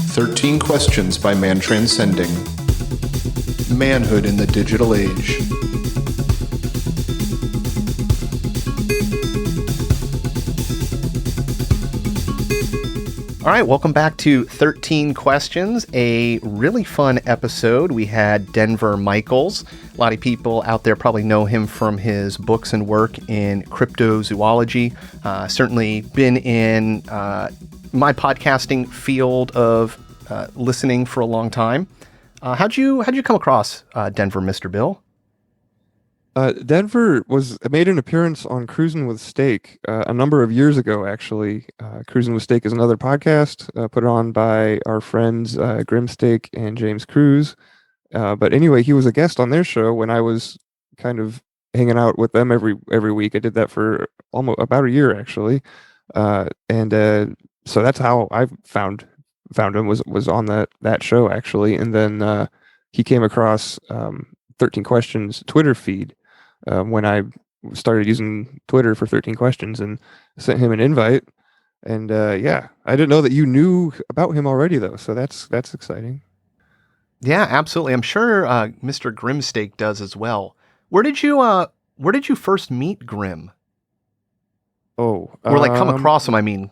13 Questions by Man Transcending. Manhood in the Digital Age. All right, welcome back to 13 Questions, a really fun episode. We had Denver Michaels. A lot of people out there probably know him from his books and work in cryptozoology. Certainly been in my podcasting field of listening for a long time. How'd you come across Denver, Mr. Bill? Denver made an appearance on Cruisin' with Steak a number of years ago, actually. Cruisin' with Steak is another podcast put on by our friends Grimsteak and James Cruz. But anyway, he was a guest on their show when I was kind of hanging out with them every week. I did that for almost about a year, actually. So that's how I found him was on that show, actually. And then he came across 13 Questions Twitter feed when I started using Twitter for 13 Questions, and sent him an invite. And I didn't know that you knew about him already, though. So that's exciting. Yeah, absolutely. I'm sure Mr. Grimsteak does as well. Where did you first meet Grim? Or come across him? I mean,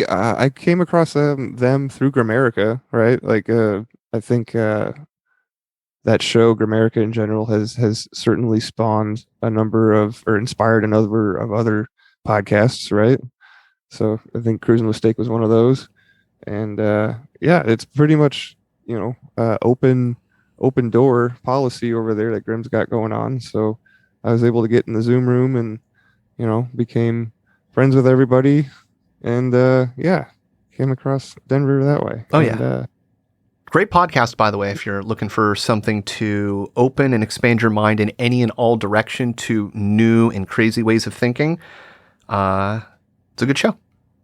I came across them through Grimerica, right? Like I think that show, Grimerica in general, has certainly spawned inspired a number of other podcasts, right? So I think Cruisin' with Steak was one of those. And it's pretty much, open door policy over there that Grim's got going on. So I was able to get in the Zoom room and, became friends with everybody. And came across Denver that way. Great podcast, by the way, if you're looking for something to open and expand your mind in any and all direction to new and crazy ways of thinking. It's a good show.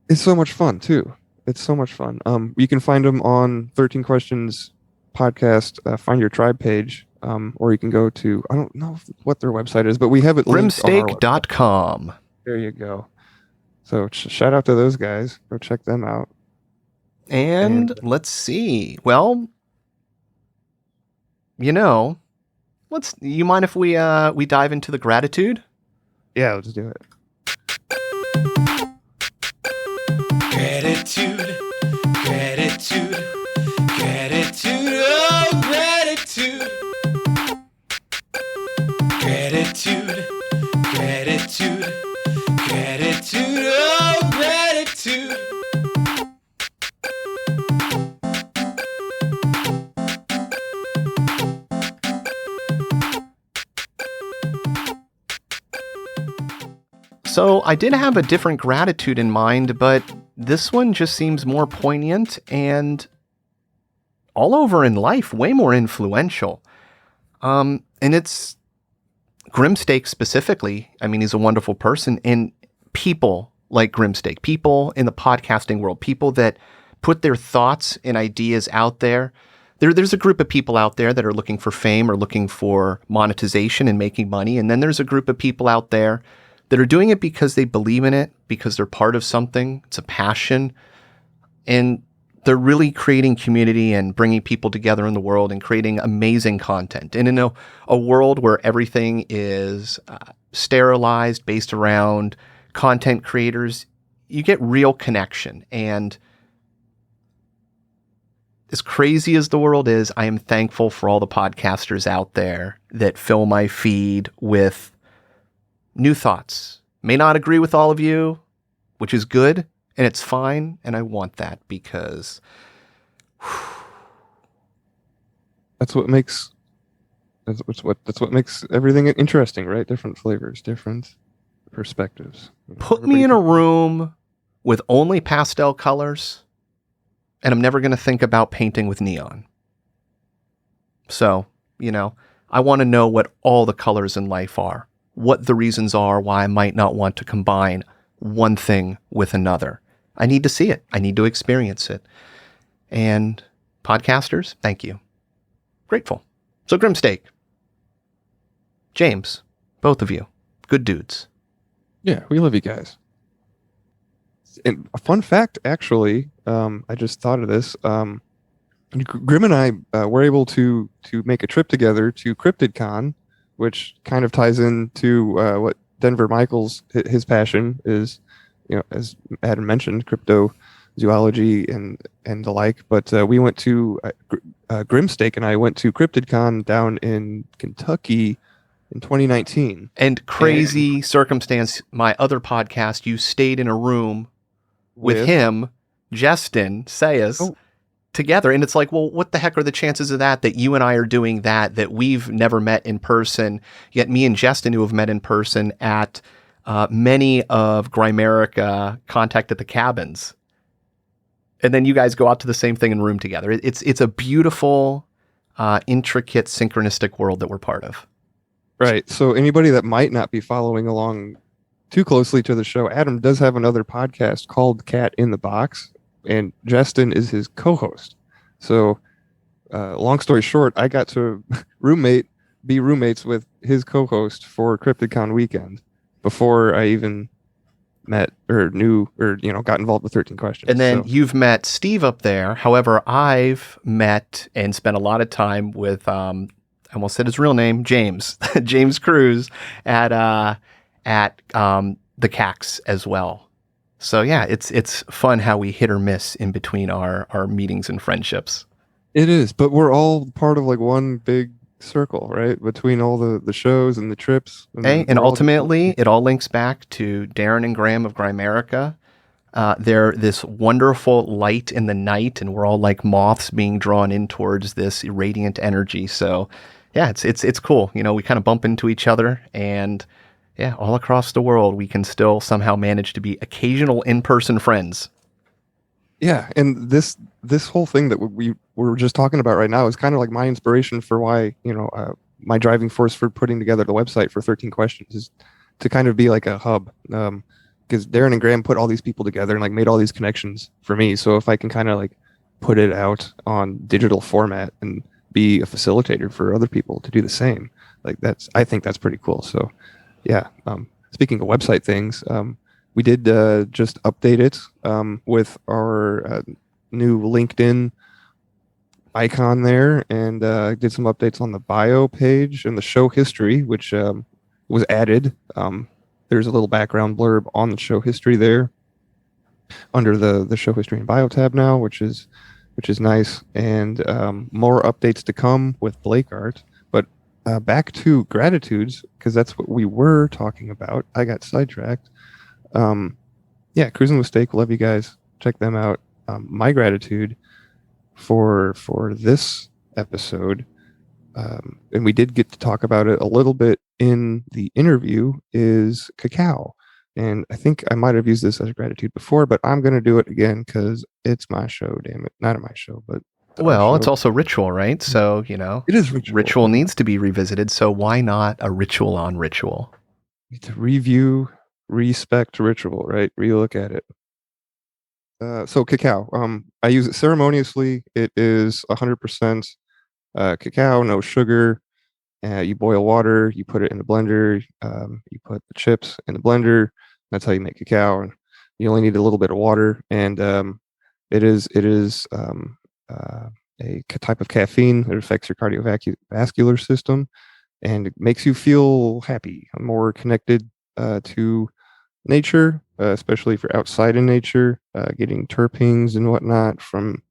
It's so much fun, too. It's so much fun. You can find them on 13 Questions podcast, Find Your Tribe page, or you can go to, I don't know what their website is, but we have it linked on our website. Grimsteak.com. There you go. So shout out to those guys. Go check them out. And let's see. Well, you mind if we dive into the gratitude? Yeah, let's do it. Gratitude, gratitude, gratitude, oh, gratitude. Gratitude, gratitude, gratitude, oh, gratitude. So I did have a different gratitude in mind, but this one just seems more poignant and all over in life, way more influential. And it's Grimsteak specifically. I mean, he's a wonderful person, and people like Grimsteak, people in the podcasting world, people that put their thoughts and ideas out there. There's a group of people out there that are looking for fame or looking for monetization and making money. And then there's a group of people out there that are doing it because they believe in it, because they're part of something. It's a passion. And they're really creating community and bringing people together in the world and creating amazing content. And in a world where everything is sterilized based around content creators, you get real connection. And as crazy as the world is, I am thankful for all the podcasters out there that fill my feed with new thoughts. May not agree with all of you, which is good, and it's fine, and I want that because that's what makes everything interesting, right? Different flavors, different perspectives. Put me in a room with only pastel colors, and I'm never going to think about painting with neon. So, I want to know what all the colors in life are, what the reasons are why I might not want to combine one thing with another. I need to see it. I need to experience it. And podcasters, thank you. Grateful. So Grimsteak, James, both of you, good dudes. Yeah, we love you guys. And a fun fact, actually, I just thought of this. Grim and I were able to make a trip together to CryptidCon, which kind of ties into what Denver Michael's his passion is, as Adam mentioned, cryptozoology and the like. But we went to Grimstake and I went to CryptidCon down in Kentucky in 2019. And crazy circumstance, my other podcast, you stayed in a room with him, Justin Sayas, together. And it's like, well, what the heck are the chances of that you and I are doing that we've never met in person, yet me and Justin, who have met in person at many of Grimerica Contact at the Cabins. And then you guys go out to the same thing and room together. It's a beautiful, intricate, synchronistic world that we're part of. Right. So anybody that might not be following along too closely to the show, Adam does have another podcast called Cat in the Box, and Justin is his co-host. So long story short, I got to be roommates with his co-host for CryptidCon weekend before I even met or knew or got involved with 13 Questions. And then you've met Steve up there. However, I've met and spent a lot of time with I almost said his real name, James James Cruz at the CAX as well. So yeah, it's fun how we hit or miss in between our meetings and friendships. It is, but we're all part of like one big circle, right? Between all the shows and the trips. And ultimately, it all links back to Darren and Graham of Grimerica. They're this wonderful light in the night, and we're all like moths being drawn in towards this radiant energy. So yeah, it's cool. We kind of bump into each other, and yeah, all across the world, we can still somehow manage to be occasional in-person friends. Yeah, and this whole thing that we were just talking about right now is kind of like my inspiration for why, my driving force for putting together the website for 13 Questions is to kind of be like a hub. Because Darren and Graham put all these people together and like made all these connections for me. So if I can kind of like put it out on digital format and be a facilitator for other people to do the same, I think that's pretty cool. So yeah. Speaking of website things, we did just update it with our new LinkedIn icon there, and did some updates on the bio page and the show history, which was added. There's a little background blurb on the show history there under the show history and bio tab now, which is nice, and more updates to come with Blake Art. But back to gratitudes, because that's what we were talking about. I got sidetracked. Cruising with Steak, love you guys. Check them out. My gratitude for this episode, and we did get to talk about it a little bit in the interview, is cacao. And I think I might have used this as a gratitude before, but I'm going to do it again because it's my show, damn it. Not my show, but well, it's also ritual, right? So, it is ritual. Ritual needs to be revisited. So why not a ritual on ritual? To review, respect ritual, right? Relook at it. So cacao, I use it ceremoniously. It is 100% cacao, no sugar. You boil water, you put it in the blender, you put the chips in the blender. That's how you make cacao. And you only need a little bit of water, and it is a type of caffeine that affects your cardiovascular system, and it makes you feel happy, more connected to nature, especially if you're outside in nature, getting terpenes and whatnot from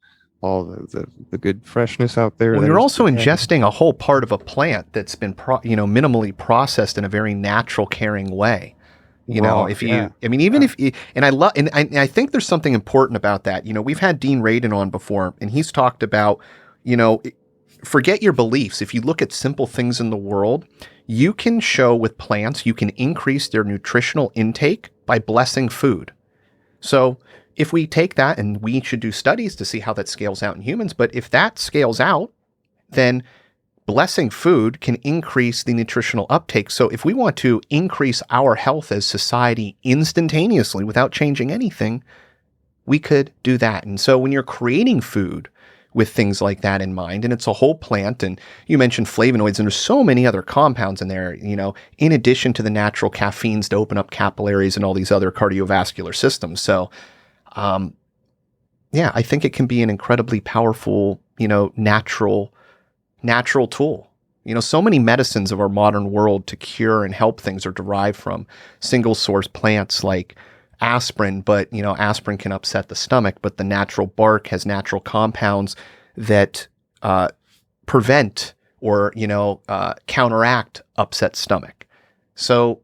all the good freshness out there. Well, you're also ingesting a whole part of a plant that's been minimally processed in a very natural, caring way. I think there's something important about that. We've had Dean Radin on before, and he's talked about, forget your beliefs. If you look at simple things in the world, you can show with plants, you can increase their nutritional intake by blessing food. So if we take that, and we should do studies to see how that scales out in humans, but if that scales out, then blessing food can increase the nutritional uptake. So if we want to increase our health as society instantaneously without changing anything, we could do that. And so when you're creating food with things like that in mind, and it's a whole plant, and you mentioned flavonoids, and there's so many other compounds in there, in addition to the natural caffeines to open up capillaries and all these other cardiovascular systems. So yeah, I think it can be an incredibly powerful, natural tool. So many medicines of our modern world to cure and help things are derived from single source plants like aspirin, but aspirin can upset the stomach, but the natural bark has natural compounds that prevent or counteract upset stomach. So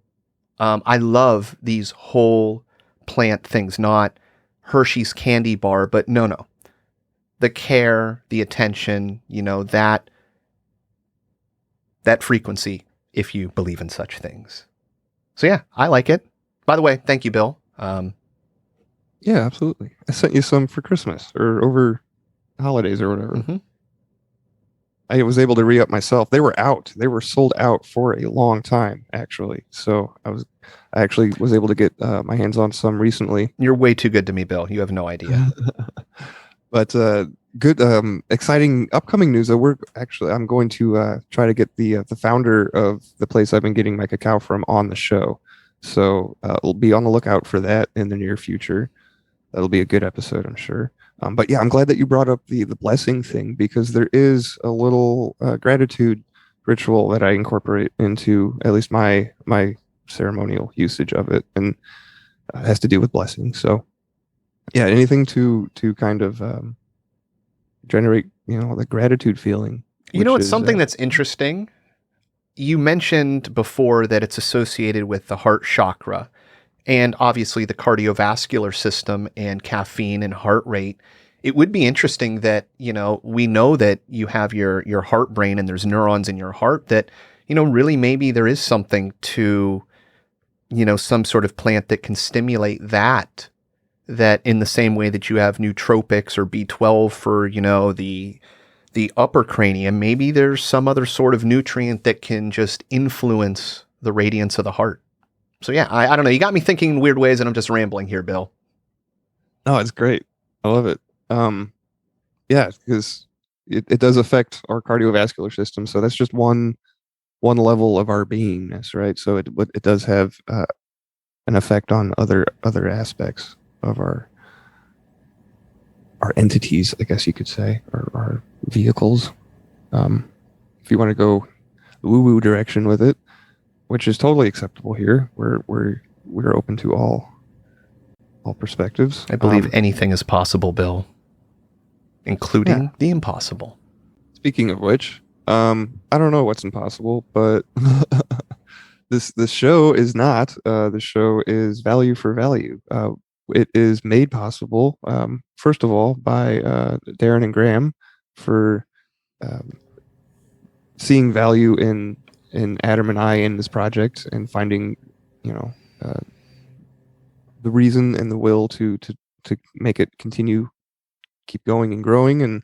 I love these whole plant things, not Hershey's candy bar, but no, the care, the attention, that frequency, if you believe in such things. So yeah, I like it. By the way, thank you, Bill. Yeah, absolutely. I sent you some for Christmas or over holidays or whatever. Mm-hmm. I was able to re-up myself. They were out. They were sold out for a long time, actually. So I actually was able to get my hands on some recently. You're way too good to me, Bill. You have no idea. But good, exciting upcoming news. Though I'm going to try to get the founder of the place I've been getting my cacao from on the show. So we'll be on the lookout for that in the near future. That'll be a good episode, I'm sure. But yeah, I'm glad that you brought up the blessing thing, because there is a little gratitude ritual that I incorporate into at least my ceremonial usage of it, and it has to do with blessing. So yeah, anything to kind of generate, the gratitude feeling. It's something that's interesting. You mentioned before that it's associated with the heart chakra, and obviously the cardiovascular system and caffeine and heart rate. It would be interesting that, we know that you have your heart brain and there's neurons in your heart that, really maybe there is something to, some sort of plant that can stimulate that in the same way that you have nootropics or B12 for, the upper cranium, maybe there's some other sort of nutrient that can just influence the radiance of the heart. So yeah, I don't know. You got me thinking in weird ways, and I'm just rambling here, Bill. Oh, it's great. I love it. Yeah, because it does affect our cardiovascular system. So that's just one level of our beingness, right? So it does have an effect on other aspects of our entities, I guess you could say, or our vehicles. If you want to go woo-woo direction with it, which is totally acceptable here, we're open to all perspectives. I believe anything is possible, Bill, including the impossible. Speaking of which, I don't know what's impossible, but this show is not. The show is value for value. It is made possible, first of all, by Darren and Graham for seeing value in Adam and I in this project, and finding, the reason and the will to make it keep going and growing. And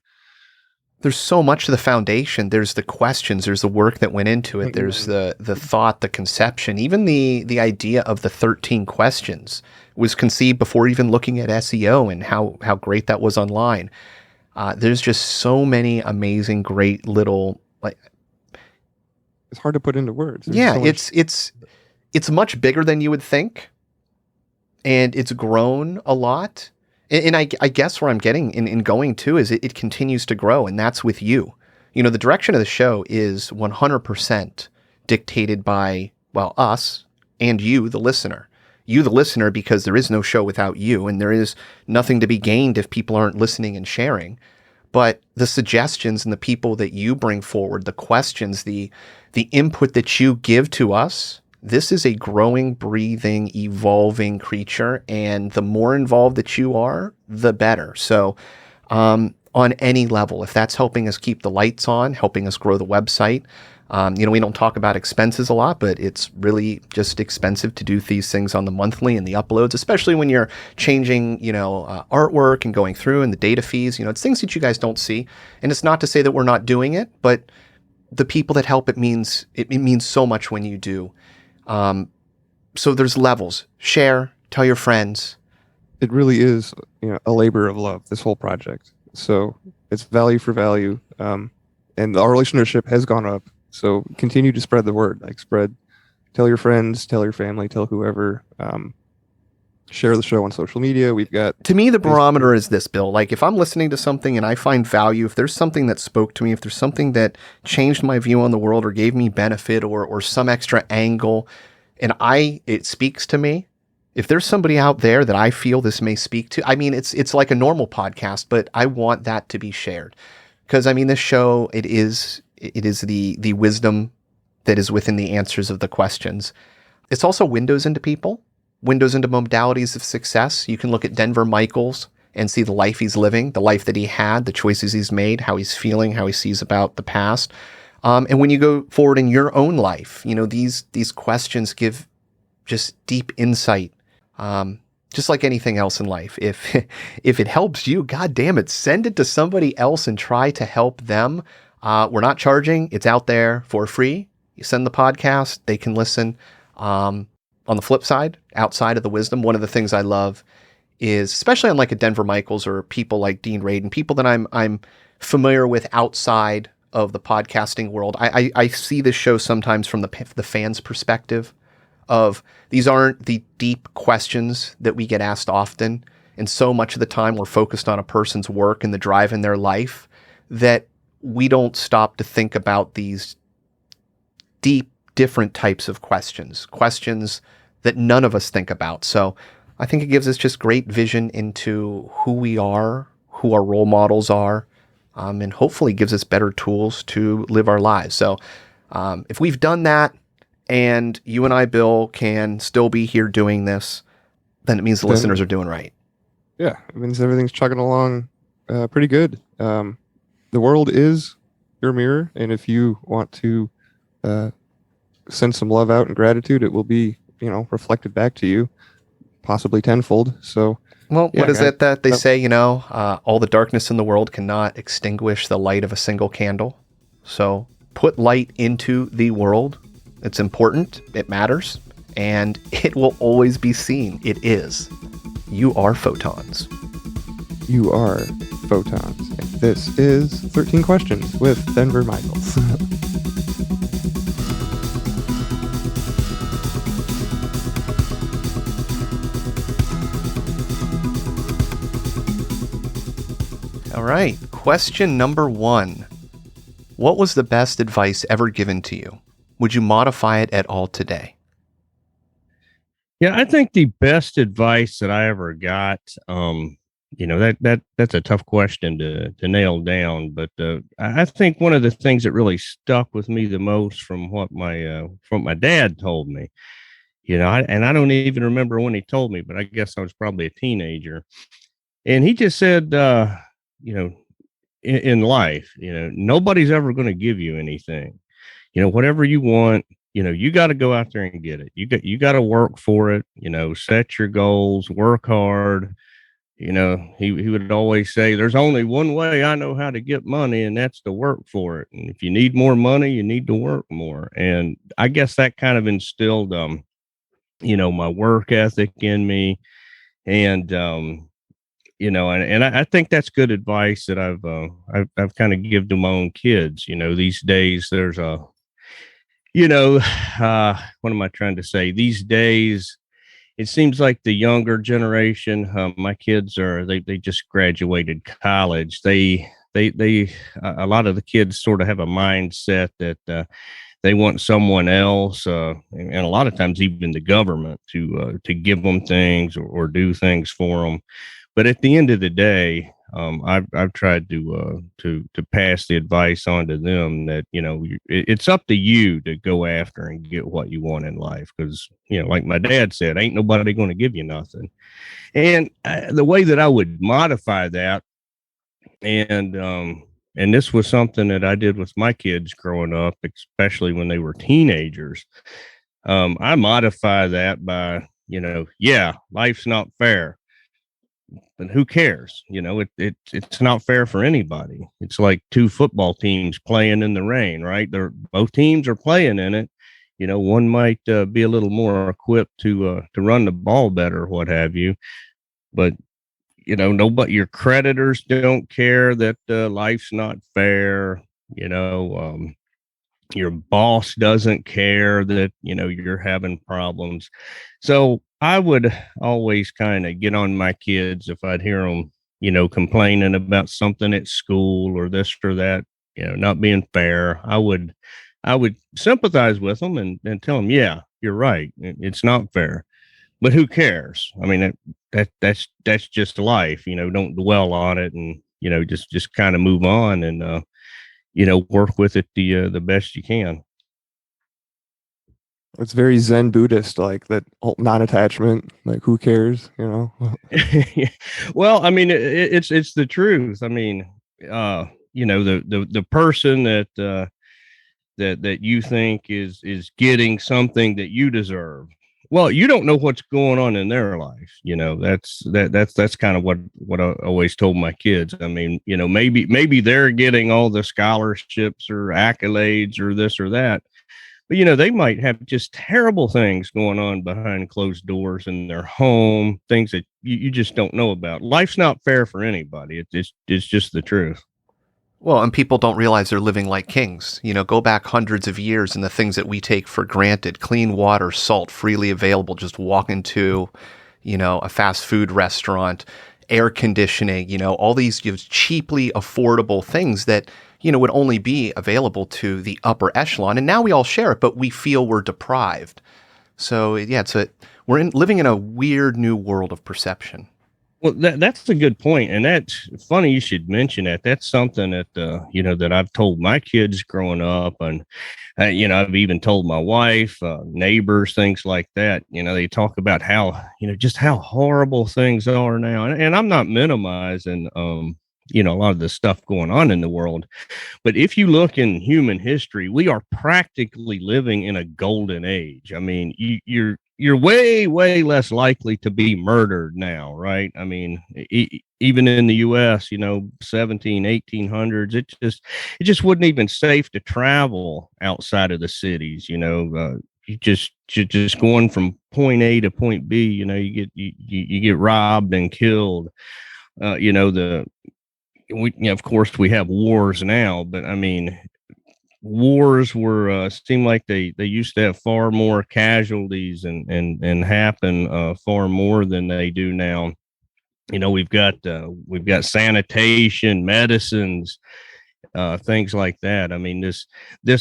there's so much to the foundation. There's the questions, there's the work that went into it. There's the thought, the conception, even the idea of the 13 questions was conceived before even looking at SEO and how great that was online. There's just so many amazing, great little, it's hard to put into words. It's much bigger than you would think, and it's grown a lot. And I guess where I'm getting in going to is it continues to grow, and that's with you. The direction of the show is 100% dictated by, us and you, the listener. You, the listener, because there is no show without you, and there is nothing to be gained if people aren't listening and sharing. But the suggestions and the people that you bring forward, the questions, the input that you give to us, this is a growing, breathing, evolving creature, and the more involved that you are, the better. So on any level, if that's helping us keep the lights on, helping us grow the website, we don't talk about expenses a lot, but it's really just expensive to do these things on the monthly and the uploads, especially when you're changing, artwork and going through and the data fees. It's things that you guys don't see. And it's not to say that we're not doing it, but the people that help, it means so much when you do. So there's levels. Share, tell your friends. It really is, a labor of love, this whole project. So it's value for value. And our listenership has gone up. So continue to spread the word, tell your friends, tell your family, tell whoever. share the show on social media. We've got To me, the barometer is this, Bill. Like, if I'm listening to something and I find value, if there's something that spoke to me, if there's something that changed my view on the world or gave me benefit or some extra angle, and it speaks to me, if there's somebody out there that I feel this may speak to, I mean, it's like a normal podcast, but I want that to be shared. Because, I mean, this show, it is the wisdom that is within the answers of the questions. It's also windows into people. Windows into modalities of success. You can look at Denver Michaels and see the life he's living, the life that he had, the choices he's made, how he's feeling, how he sees about the past. And when you go forward in your own life, you know, these questions give just deep insight, just like anything else in life. If it helps you, God damn it, send it to somebody else and try to help them. We're not charging. It's out there for free. You send the podcast, they can listen. On the flip side, outside of the wisdom, one of the things I love is, especially on like a Denver Michaels or people like Dean Radin, people that I'm familiar with outside of the podcasting world. I see this show sometimes from the fans' perspective of these aren't the deep questions that we get asked often. And so much of the time we're focused on a person's work and the drive in their life that we don't stop to think about these deep, different types of questions that none of us think about. So I think it gives us just great vision into who we are, who our role models are, and hopefully gives us better tools to live our lives. So if we've done that and you and I, Bill, can still be here doing this, then it means the listeners are doing right. Yeah, it means everything's chugging along pretty good. The world is your mirror, and if you want to send some love out and gratitude, it will be, reflected back to you, possibly tenfold. So, well, what is it that they say, all the darkness in the world cannot extinguish the light of a single candle. So put light into the world. It's important. It matters. And it will always be seen. It is. You are photons. You are photons. And this is 13 Questions with Denver Michaels. All right. Question number 1. What was the best advice ever given to you? Would you modify it at all today? Yeah, I think the best advice that I ever got, that's a tough question to nail down. But I think one of the things that really stuck with me the most from what my dad told me, and I don't even remember when he told me, but I guess I was probably a teenager. And he just said, in life, nobody's ever going to give you anything. Whatever you want, you got to go out there and get it. You got to work for it, set your goals, work hard. He would always say, there's only one way I know how to get money, and that's to work for it. And if you need more money, you need to work more. And I guess that kind of instilled, my work ethic in me. And, and I think that's good advice that I've kind of given to my own kids. These days there's what am I trying to say? These days, it seems like the younger generation, my kids they just graduated college. They a lot of the kids sort of have a mindset that they want someone else, and a lot of times even the government to give them things or do things for them. But at the end of the day, I've tried to pass the advice on to them that, it's up to you to go after and get what you want in life. Because, like my dad said, ain't nobody going to give you nothing. And the way that I would modify that, and this was something that I did with my kids growing up, especially when they were teenagers. I modify that by, life's not fair. But who cares? It's not fair for anybody. It's like two football teams playing in the rain, right? Both teams are playing in it. One might be a little more equipped to run the ball better, what have you. But nobody, your creditors don't care that life's not fair. Your boss doesn't care that you're having problems. So I would always kind of get on my kids if I'd hear them, complaining about something at school or this or that, not being fair. I would sympathize with them and tell them, yeah, you're right. It's not fair, but who cares? I mean, that's just life, don't dwell on it and, just kind of move on and, work with it the best you can. It's very Zen Buddhist, like that whole non-attachment. Like, who cares? Well, I mean, it's the truth. I mean, the person that you think is getting something that you deserve. Well, you don't know what's going on in their life. That's kind of what I always told my kids. I mean, maybe they're getting all the scholarships or accolades or this or that. But, they might have just terrible things going on behind closed doors in their home, things that you just don't know about. Life's not fair for anybody. It's just the truth. Well, and people don't realize they're living like kings. Go back hundreds of years and the things that we take for granted, clean water, salt, freely available, just walk into, a fast food restaurant, air conditioning, all these cheaply affordable things that, would only be available to the upper echelon. And now we all share it, but we feel we're deprived. So yeah, we're living in a weird new world of perception. Well, that's a good point, and that's funny you should mention that. That's something that that I've told my kids growing up, and I've even told my wife, neighbors, things like that. They talk about how just how horrible things are now, and I'm not minimizing a lot of the stuff going on in the world. But if you look in human history, we are practically living in a golden age. I mean, you're way, way less likely to be murdered now, right? I mean, even in the US, 1800s, it just wasn't even safe to travel outside of the cities, you just going from point A to point B, you get robbed and killed. Of course we have wars now, but I mean, wars were seem like they used to have far more casualties and happen far more than they do now. We've got sanitation, medicines, things like that. I mean, this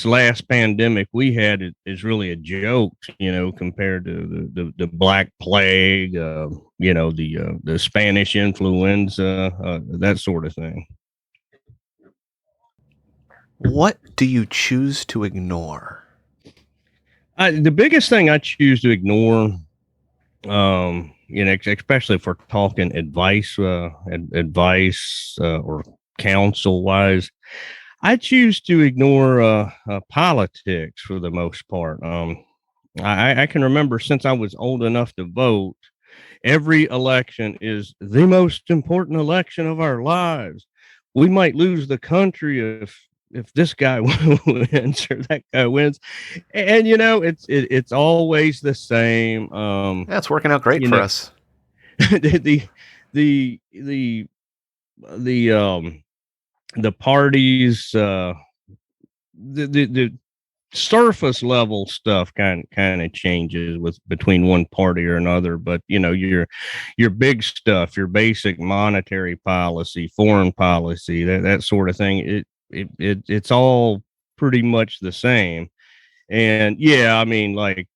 last pandemic we had is really a joke, compared to the Black Plague, the Spanish influenza, that sort of thing. What do you choose to ignore? The biggest thing I choose to ignore, especially if we're talking advice or counsel wise, I choose to ignore politics for the most part. I can remember since I was old enough to vote, every election is the most important election of our lives. We might lose the country if this guy wins or that guy wins, and it's always the same. That's working out great for us. the parties, the surface level stuff kind of changes between one party or another, but your big stuff, your basic monetary policy, foreign policy, that sort of thing, it's all pretty much the same. And yeah, I mean, like,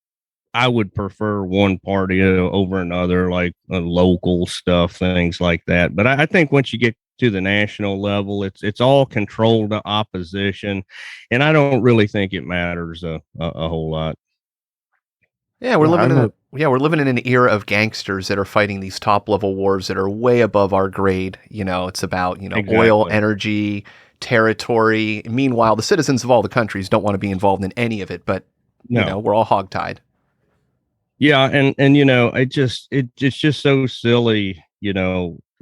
I would prefer one party over another, like local stuff, things like that. But I think once you get to the national level, it's all controlled opposition, and I don't really think it matters a whole lot. Yeah, we're living in an era of gangsters that are fighting these top level wars that are way above our grade. It's about Exactly. Oil, energy, territory. Meanwhile, the citizens of all the countries don't want to be involved in any of it, but No. we're all hogtied. Yeah, and it's just so silly,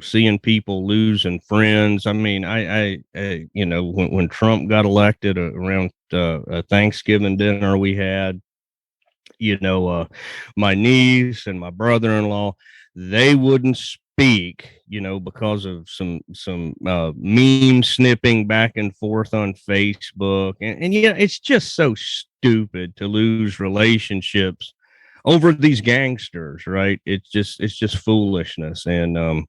seeing people losing friends. I mean, I when Trump got elected, around a Thanksgiving dinner we had, my niece and my brother-in-law, they wouldn't speak, because of some meme snipping back and forth on Facebook, and it's just so stupid to lose relationships over these gangsters, right? It's just foolishness. And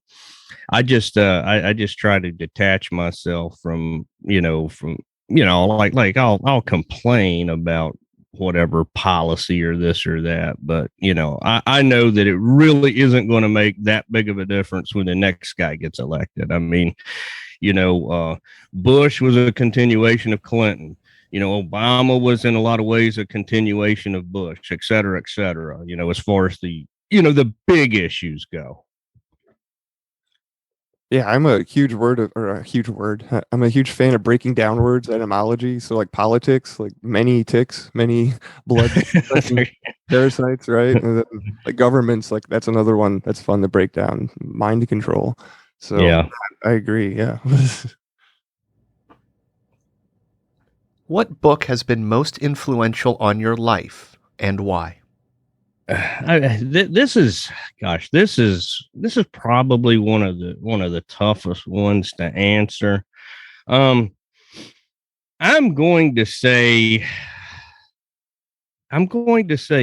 I just try to detach myself from, like I'll complain about whatever policy or this or that, but I know that it really isn't going to make that big of a difference when the next guy gets elected. I mean, Bush was a continuation of Clinton. Obama was in a lot of ways a continuation of Bush, et cetera, as far as the big issues go. Yeah, I'm a huge I'm a huge fan of breaking down words, etymology. So like politics, like many ticks, many blood parasites, right? And then, like governments, like that's another one that's fun to break down. Mind control. So Yeah. I agree. Yeah. What book has been most influential on your life and why? This is probably one of the toughest ones to answer. I'm going to say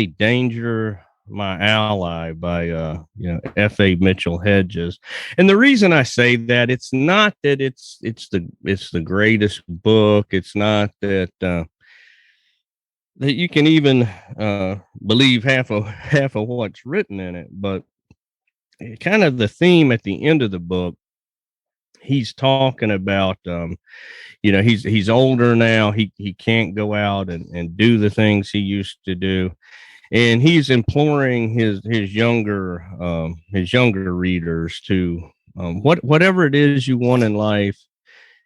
Danger, My Ally by F.A. Mitchell Hedges. And the reason I say that, it's not that it's the greatest book. It's not that that you can even believe half of what's written in it, but kind of the theme at the end of the book, he's talking about he's older now. He can't go out and do the things he used to do, and he's imploring his younger readers to whatever it is you want in life,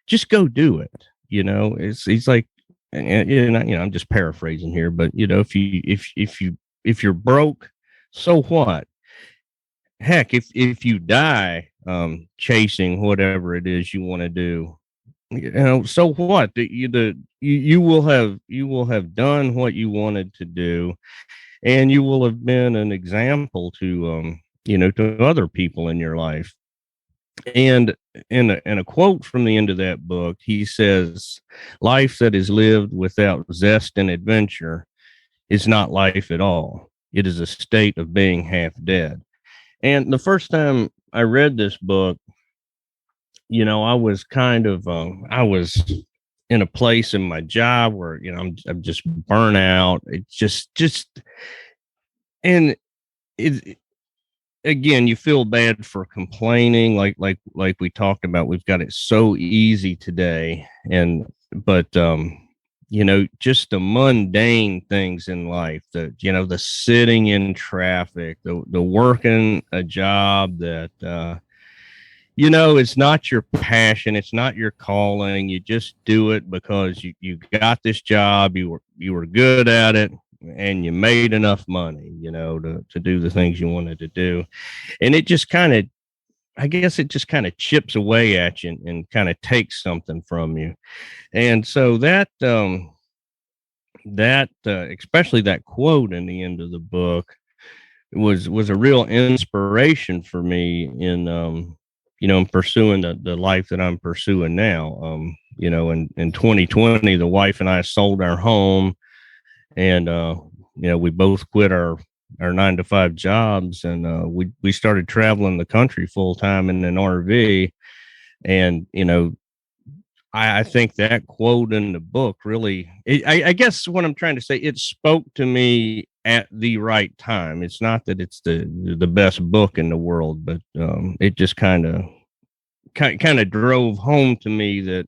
just go do it. He's like, and I'm just paraphrasing here, but if you're broke, so what? Heck, if you die chasing whatever it is you want to do, so what? You will have done what you wanted to do, and you will have been an example to to other people in your life. And in a quote from the end of that book, he says, "Life that is lived without zest and adventure is not life at all. It is a state of being half dead." And the first time I read this book, I was kind of I was in a place in my job where I'm just burnt out. It just and it again, you feel bad for complaining, like we talked about. We've got it so easy today, but just the mundane things in life, the sitting in traffic, the working a job that it's not your passion, it's not your calling. You just do it because you got this job, you were good at it, and you made enough money, to do the things you wanted to do. And it just kind of, I guess it just kind of chips away at you and kind of takes something from you. And so that especially that quote in the end of the book was a real inspiration for me in pursuing the life that I'm pursuing now. In 2020, the wife and I sold our home, and we both quit our 9-to-5 jobs, and we started traveling the country full time in an RV. And I think that quote in the book really, I guess what I'm trying to say, it spoke to me at the right time. It's not that it's the best book in the world, but it just kind of drove home to me that,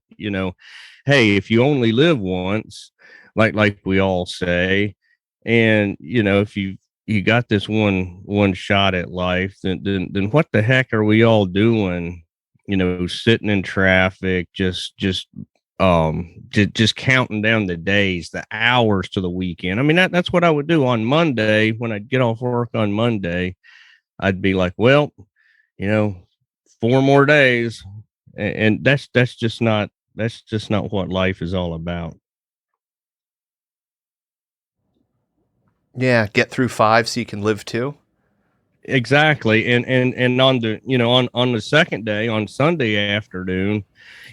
hey, if you only live once, like we all say, and if you got this one shot at life, then what the heck are we all doing? Sitting in traffic, just counting down the days, the hours to the weekend. I mean, that's what I would do on Monday. When I'd get off work on Monday, I'd be like, well, 4 more days. And that's just not what life is all about. Yeah, get through 5 so you can live 2. exactly. And on the, on the second day, on Sunday afternoon,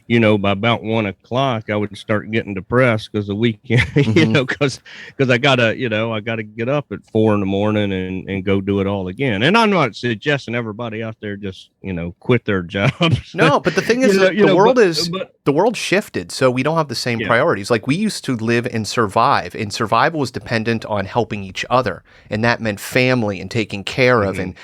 by about 1 o'clock, I would start getting depressed because the weekend, because I gotta get up at 4 in the morning and go do it all again. And I'm not suggesting everybody out there just, quit their jobs. No, but the thing is, the world shifted, so we don't have the same priorities. Like, we used to live and survive, and survival was dependent on helping each other, and that meant family and taking care of, and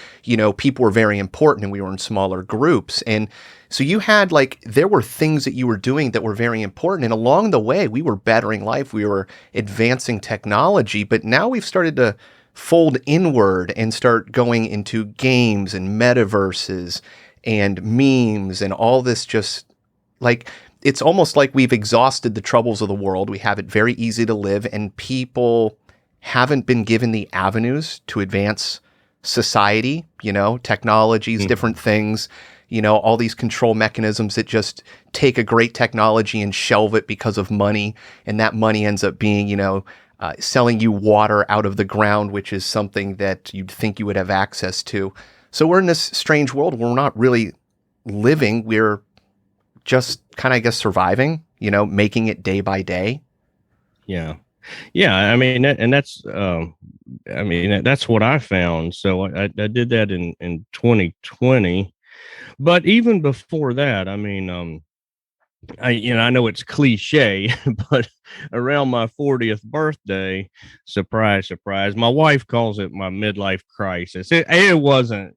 people were very important, and we were in smaller groups, and so you had, there were things that you were doing that were very important. And along the way, we were bettering life. We were advancing technology. But now we've started to fold inward and start going into games and metaverses and memes and all this, just it's almost like we've exhausted the troubles of the world. We have it very easy to live, and people haven't been given the avenues to advance society, technologies, different things. All these control mechanisms that just take a great technology and shelve it because of money. And that money ends up being, selling you water out of the ground, which is something that you'd think you would have access to. So we're in this strange world where we're not really living. We're just kind of, I guess, surviving, making it day by day. Yeah. Yeah. I mean, that's what I found. So I did that in 2020. But even before that, I mean, I know it's cliche, but around my 40th birthday, surprise, surprise, my wife calls it my midlife crisis. It wasn't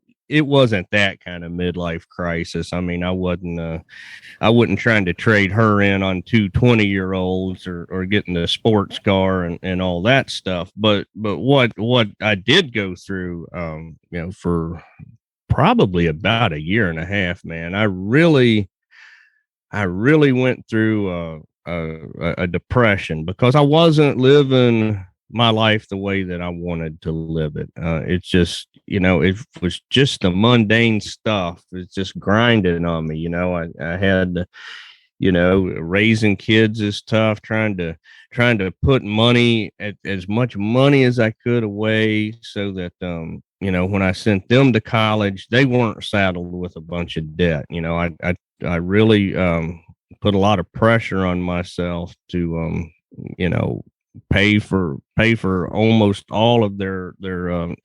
that kind of midlife crisis. I mean, I wasn't trying to trade her in on two 20-year-olds or getting a sports car and all that stuff. But what I did go through, for probably about a year and a half, man, I really went through a depression because I wasn't living my life the way that I wanted to live it. It's just, it was just the mundane stuff. It's just grinding on me. I had, raising kids is tough, trying to put money, as much money as I could away so that, when I sent them to college, they weren't saddled with a bunch of debt. I really put a lot of pressure on myself to, pay for almost all of their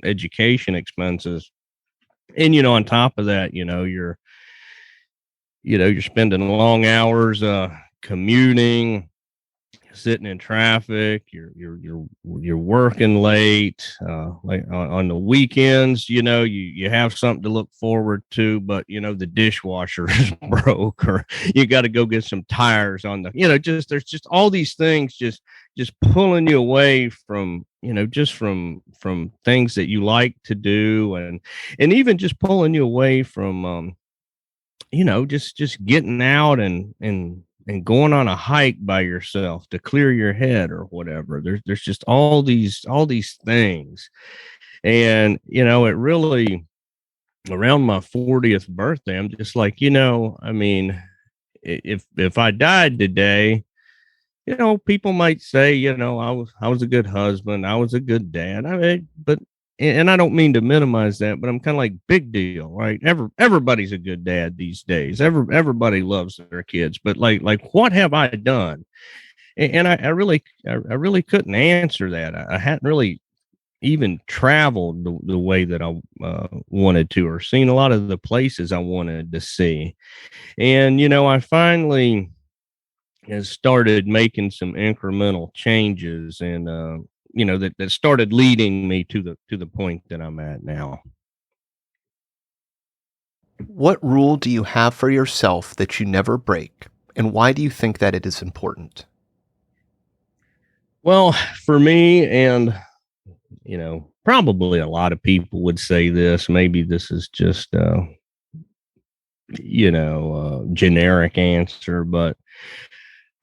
education expenses. And, on top of that, you're spending long hours commuting, sitting in traffic, you're working late, like on the weekends, you have something to look forward to, but the dishwasher is broke, or you got to go get some tires on the, there's just all these things just pulling you away from, just from things that you like to do, and even just pulling you away from, just getting out and going on a hike by yourself to clear your head or whatever. There's just all these things. And, it really, around my 40th birthday, I'm just like, I mean, if I died today, people might say, I was a good husband, I was a good dad. I mean, and I don't mean to minimize that, but I'm kind of like, big deal, right? Everybody's a good dad these days. Everybody loves their kids, but like what have I done? And I really couldn't answer that. I hadn't really even traveled the way that I wanted to, or seen a lot of the places I wanted to see. And, I finally has started making some incremental changes, and, that started leading me to the point that I'm at now. What rule do you have for yourself that you never break, and why do you think that it is important? Well, for me, and, probably a lot of people would say this, maybe this is just, generic answer, but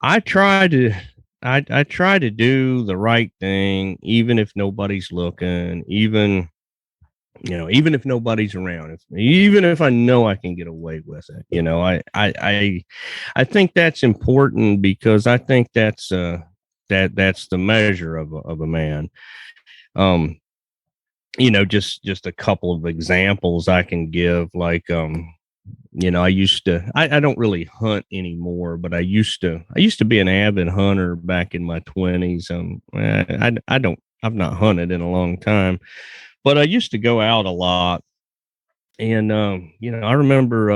I try to do the right thing, even if nobody's looking, even if nobody's around, even if I know I can get away with it. I think that's important, because I think that's that's the measure of a man. just a couple of examples I can give, like, I used to, I don't really hunt anymore, but I used to be an avid hunter back in my 20s. I've not hunted in a long time, but I used to go out a lot. And, I remember,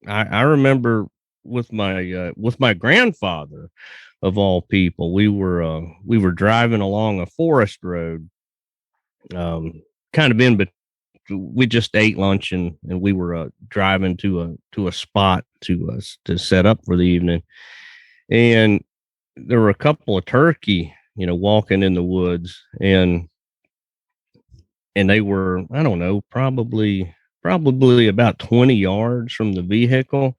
I remember with my grandfather, of all people, we were driving along a forest road, kind of in between. We just ate lunch, and we were driving to a spot to set up for the evening, and there were a couple of turkey, walking in the woods, and they were, I don't know, probably about 20 yards from the vehicle.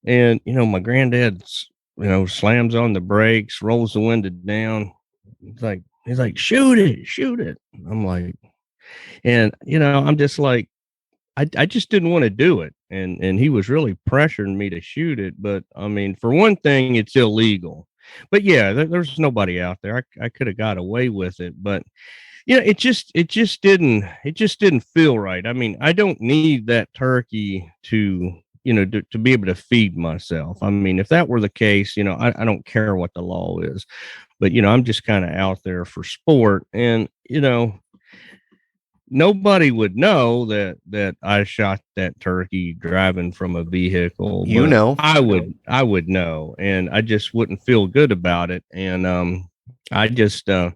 And my granddad's, slams on the brakes, rolls the window down. He's like, shoot it. I'm like, and I'm just like, I just didn't want to do it. And he was really pressuring me to shoot it. But I mean, for one thing, it's illegal. But yeah, there's nobody out there. I could have got away with it, but it just didn't feel right. I mean, I don't need that turkey to be able to feed myself. I mean, if that were the case, I don't care what the law is, but I'm just kind of out there for sport. And nobody would know that I shot that turkey driving from a vehicle. I would know, and I just wouldn't feel good about it. And I just I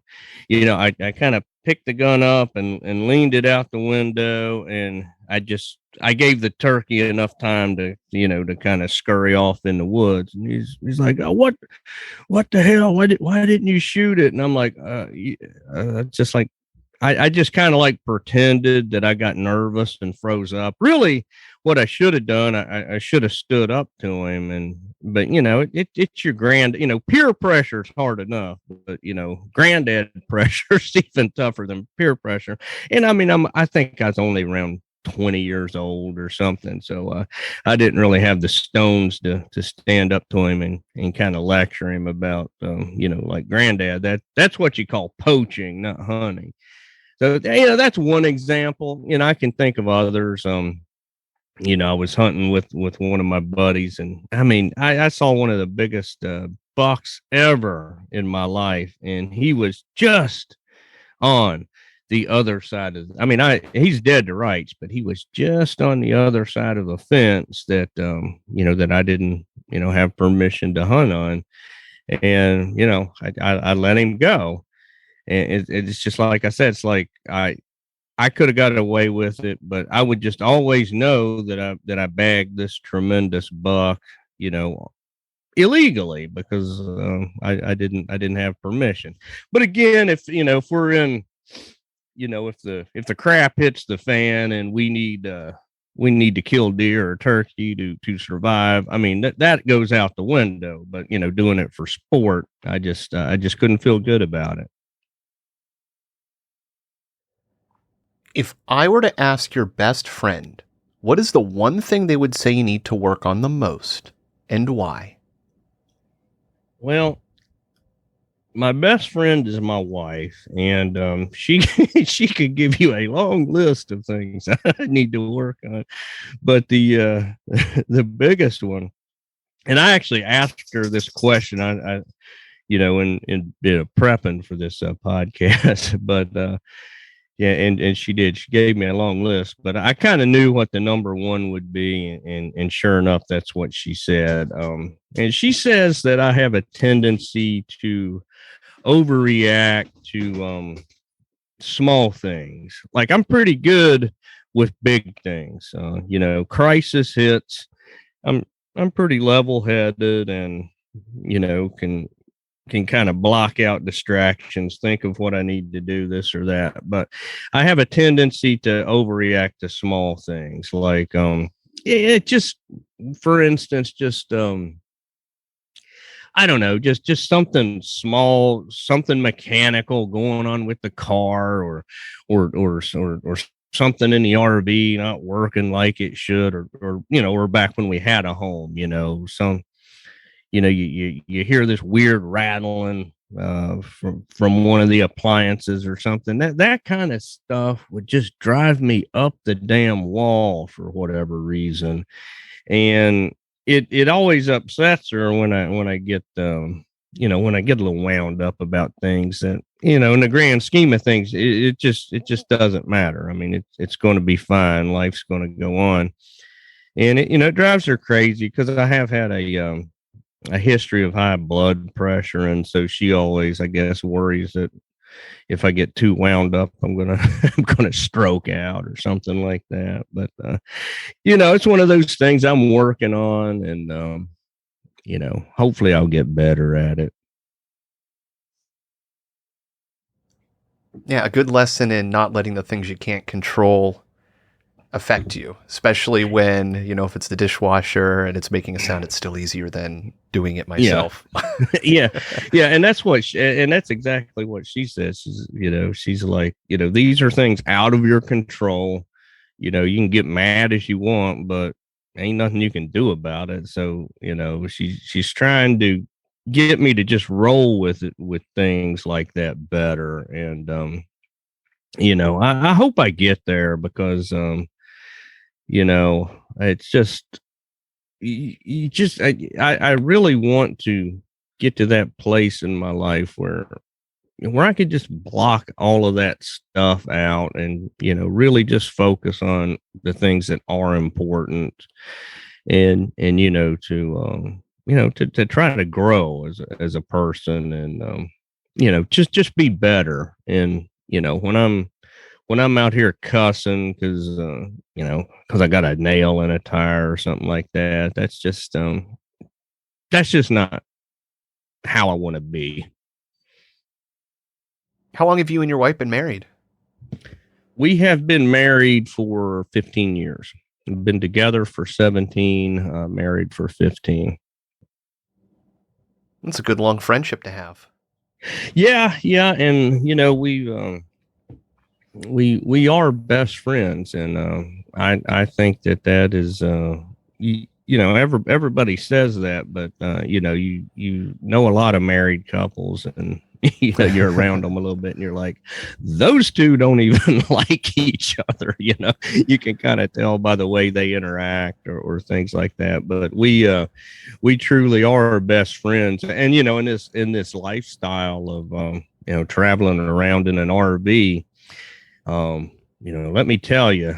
kind of picked the gun up and leaned it out the window, and I gave the turkey enough time to kind of scurry off in the woods. And he's like, oh, what the hell, why didn't you shoot it? And I'm like, just like, I just kind of like pretended that I got nervous and froze up. Really, what I should have done, I should have stood up to him. But it's your peer pressure is hard enough, but granddad pressure is even tougher than peer pressure. And I mean, I think I was only around 20 years old or something, so I didn't really have the stones to stand up to him and kind of lecture him about like, granddad, that's what you call poaching, not hunting. So, that's one example. I can think of others. I was hunting with one of my buddies, and I mean, I saw one of the biggest bucks ever in my life, and he was just on the other side of, he's dead to rights, but he was just on the other side of a fence that, that I didn't, have permission to hunt on. And, I let him go. And it's just like I said, it's like I could have got away with it, but I would just always know that I bagged this tremendous buck, illegally, because I didn't have permission. But again, if we're in, if the crap hits the fan and we need to kill deer or turkey to survive, I mean, that goes out the window. But doing it for sport, I just couldn't feel good about it. If I were to ask your best friend, what is the one thing they would say you need to work on the most, and why? Well, my best friend is my wife, and she she could give you a long list of things I need to work on. But the the biggest one, and I actually asked her this question, I in prepping for this podcast, but yeah, and she did. She gave me a long list, but I kind of knew what the number one would be, and sure enough, that's what she said. And she says that I have a tendency to overreact to small things. Like, I'm pretty good with big things. Crisis hits, I'm pretty level-headed, and can kind of block out distractions, think of what I need to do, this or that. But I have a tendency to overreact to small things, like it just, for instance, just I don't know, just something small, something mechanical going on with the car, or something in the RV not working like it should, or back when we had a home, you hear this weird rattling from one of the appliances or something. That kind of stuff would just drive me up the damn wall for whatever reason, and it always upsets her when I get when I get a little wound up about things that, in the grand scheme of things, it just doesn't matter. I mean, it's going to be fine. Life's going to go on, and it drives her crazy because I have had a history of high blood pressure, and so she always, I guess, worries that if I get too wound up, I'm gonna stroke out or something like that. But it's one of those things I'm working on, and hopefully I'll get better at it. Yeah, a good lesson in not letting the things you can't control affect you, especially when, if it's the dishwasher and it's making a sound, it's still easier than doing it myself. Yeah. Yeah. And that's and that's exactly what she says. She's like, these are things out of your control. You can get mad as you want, but ain't nothing you can do about it. So, she's trying to get me to just roll with it, with things like that better. And, I hope I get there because, it's just, I really want to get to that place in my life where I could just block all of that stuff out and, really just focus on the things that are important and, to try to grow as a person and, just be better. And, when I'm out here cussing because I got a nail in a tire or something like that, that's just not how I want to be. How long have you and your wife been married? We have been married for 15 years. We've been together for 17, married for 15. That's a good long friendship to have. Yeah. And, we are best friends, and I think that is everybody says that, but you know a lot of married couples, and you're around them a little bit, and you're like, those two don't even like each other. You can kind of tell by the way they interact or things like that. But we truly are best friends, and in this lifestyle of traveling around in an RV. Let me tell you,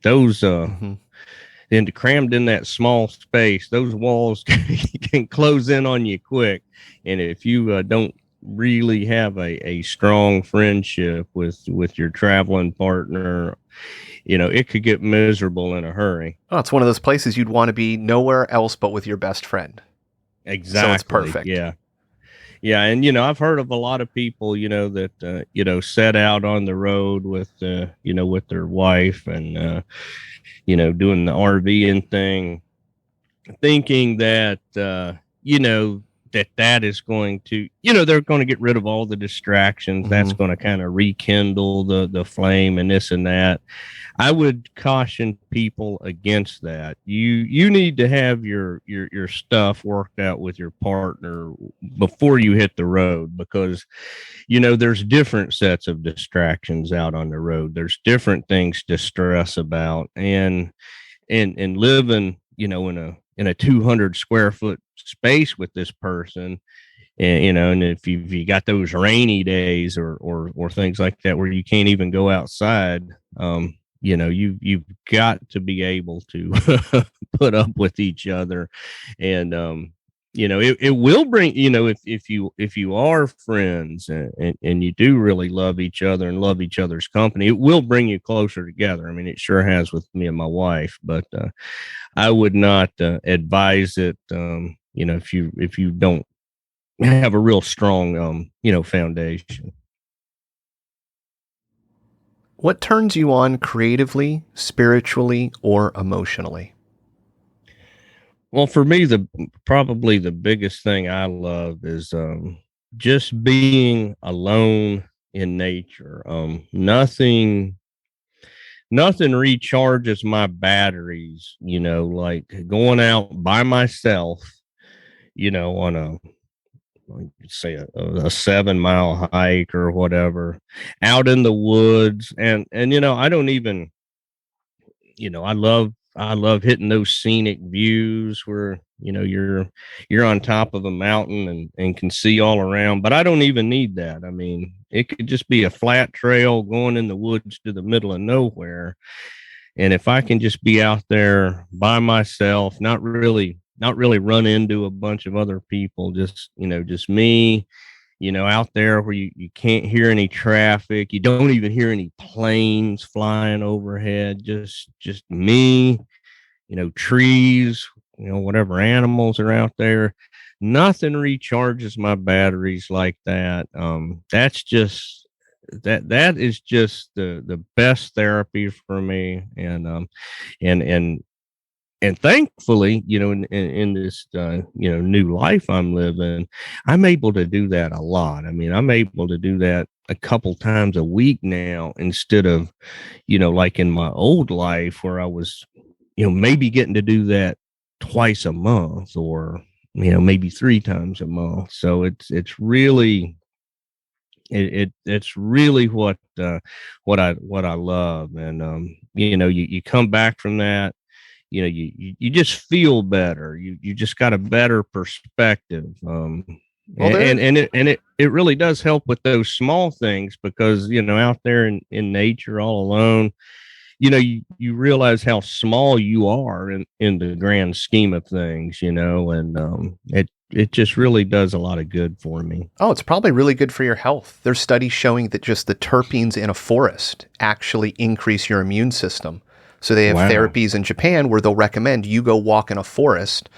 those and crammed in that small space, those walls can close in on you quick. And if you don't really have a strong friendship with your traveling partner, it could get miserable in a hurry. Oh, it's one of those places you'd want to be nowhere else but with your best friend. Exactly. So it's perfect. Yeah. Yeah. And, I've heard of a lot of people, that, set out on the road with, with their wife and, doing the RVing thing, thinking that, that is going to, they're going to get rid of all the distractions. Mm-hmm. That's going to kind of rekindle the flame and this and that. I would caution people against that. You need to have your stuff worked out with your partner before you hit the road, because there's different sets of distractions out on the road. There's different things to stress about, and living in a 200 square foot space with this person, and if you got those rainy days or things like that where you can't even go outside, you've got to be able to put up with each other. And it will bring, if you are friends and you do really love each other and love each other's company, it will bring you closer together. I mean, it sure has with me and my wife, but I would not advise it, if you don't have a real strong, foundation. What turns you on creatively, spiritually, or emotionally? Well, for me, probably the biggest thing I love is just being alone in nature. Nothing recharges my batteries, like going out by myself, on say a 7 mile hike or whatever out in the woods. And, I don't even, I love hitting those scenic views where, you're on top of a mountain and can see all around, but I don't even need that. I mean, it could just be a flat trail going in the woods to the middle of nowhere. And if I can just be out there by myself, not really run into a bunch of other people, just me, out there where you can't hear any traffic, you don't even hear any planes flying overhead, just me, trees, whatever animals are out there. Nothing recharges my batteries like that. That's just that is just the best therapy for me. And thankfully, in this new life I'm living, I'm able to do that a lot. I mean, I'm able to do that a couple times a week now, instead of like in my old life where I was maybe getting to do that twice a month, or maybe 3 times a month. So it's really it's really what I love. And you come back from that, you just feel better. You just got a better perspective. Well, and it really does help with those small things, because out there in nature all alone, you realize how small you are in the grand scheme of things, and it just really does a lot of good for me. Oh, it's probably really good for your health. There's studies showing that just the terpenes in a forest actually increase your immune system. So they have therapies in Japan where they'll recommend you go walk in a forest,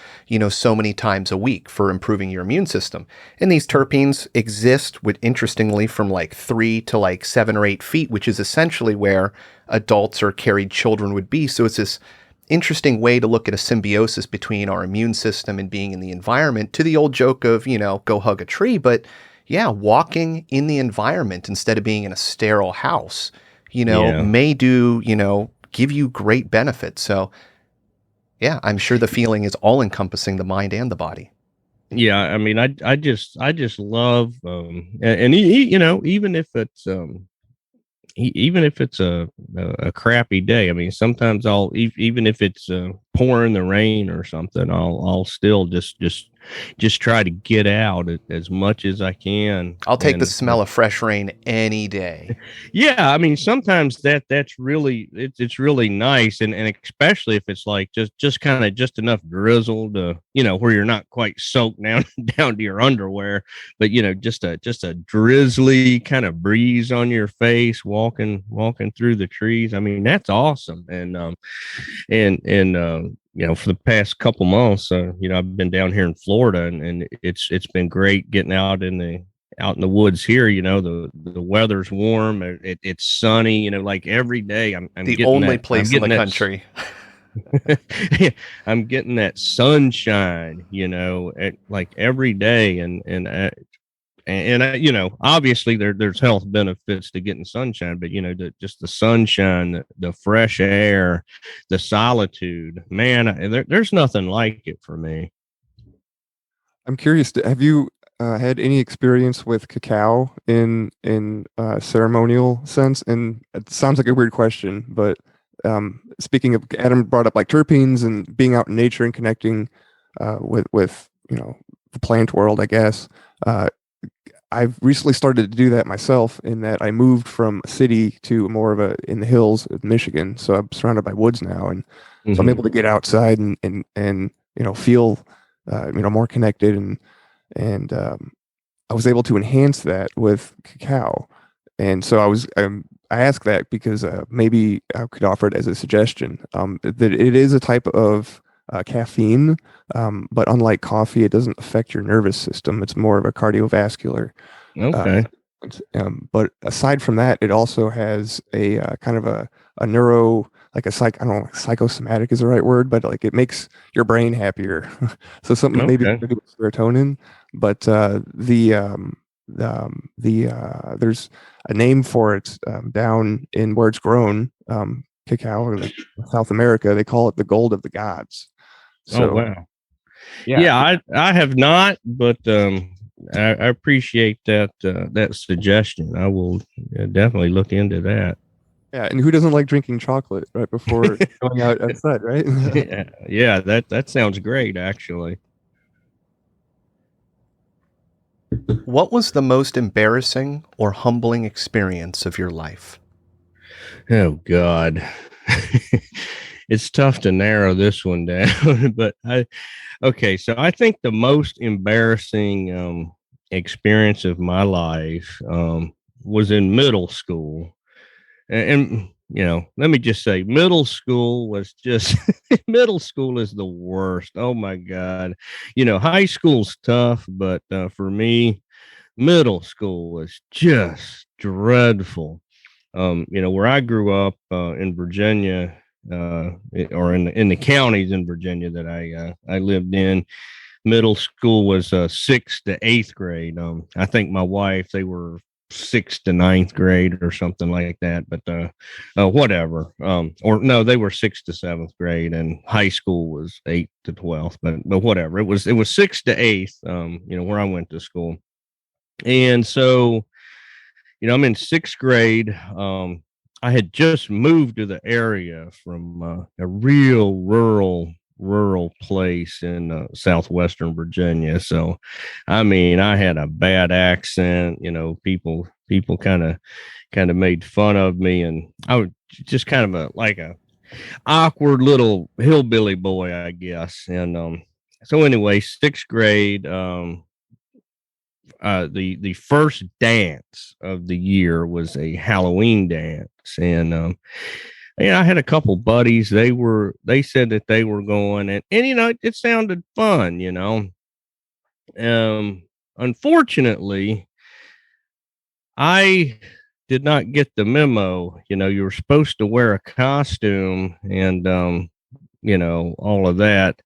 so many times a week for improving your immune system. And these terpenes exist interestingly, from like 3 to like 7 or 8 feet, which is essentially where adults or carried children would be. So it's this interesting way to look at a symbiosis between our immune system and being in the environment, to the old joke of, go hug a tree. But yeah, walking in the environment instead of being in a sterile house, may do, give you great benefits. So yeah, I'm sure the feeling is all encompassing the mind and the body. Yeah. I mean, I just love, even if it's, even if it's a crappy day. I mean, sometimes I'll, even if it's pouring the rain or something, I'll still just try to get out as much as I can. I'll take the smell of fresh rain any day. Yeah, I mean, sometimes that's really it's really nice, and especially if it's like just kind of just enough drizzle to where you're not quite soaked down to your underwear, but just a drizzly kind of breeze on your face walking through the trees. I mean, that's awesome. And for the past couple months, I've been down here in Florida, and it's been great getting out in the woods here. The weather's warm, it's sunny. Like every day, I'm the only place in the country. I'm getting that sunshine, like every day, and obviously there's health benefits to getting sunshine, but just the sunshine, the fresh air, the solitude, man, there's nothing like it for me. I'm curious, have you had any experience with cacao in ceremonial sense? And it sounds like a weird question, but speaking of, Adam brought up like terpenes and being out in nature and connecting with the plant world, I guess. I've recently started to do that myself, in that I moved from a city to more of in the hills of Michigan. So I'm surrounded by woods now, and so I'm able to get outside and feel more connected, and I was able to enhance that with cacao. And so I asked that because maybe I could offer it as a suggestion, that it is a type of caffeine, but unlike coffee, it doesn't affect your nervous system. It's more of a cardiovascular. Okay. But aside from that, it also has a kind of a neuro, like I don't know, psychosomatic is the right word, but like it makes your brain happier. So something maybe to do with serotonin. But there's a name for it down in where it's grown, cacao, in South America. They call it the gold of the gods. So, oh wow. Yeah, I have not, but I appreciate that that suggestion. I will definitely look into that. Yeah, and who doesn't like drinking chocolate right before going out outside, right? Yeah, that sounds great, actually. What was the most embarrassing or humbling experience of your life? Oh God. It's tough to narrow this one down, but okay, so I think the most embarrassing experience of my life was in middle school. And you know, let me just say, middle school was just middle school is the worst. Oh my God. You know, high school's tough, but for me, middle school was just dreadful. You know, where I grew up in Virginia, or in the counties in Virginia that I lived in, middle school was sixth to eighth grade. I think my wife, they were sixth to ninth grade or something like that, but whatever. Or no, they were sixth to seventh grade, and high school was eighth to 12th, but whatever. It was sixth to eighth. You know, where I went to school, and so you know, I'm in sixth grade. I had just moved to the area from a real rural place in southwestern Virginia. So, I mean, I had a bad accent. You know, people kind of made fun of me, and I was just kind of a awkward little hillbilly boy, I guess. And so anyway, sixth grade. The first dance of the year was a Halloween dance, and yeah, I had a couple buddies. They said that they were going, and you know, it sounded fun, you know. Unfortunately, I did not get the memo. You know, you were supposed to wear a costume, and you know, all of that.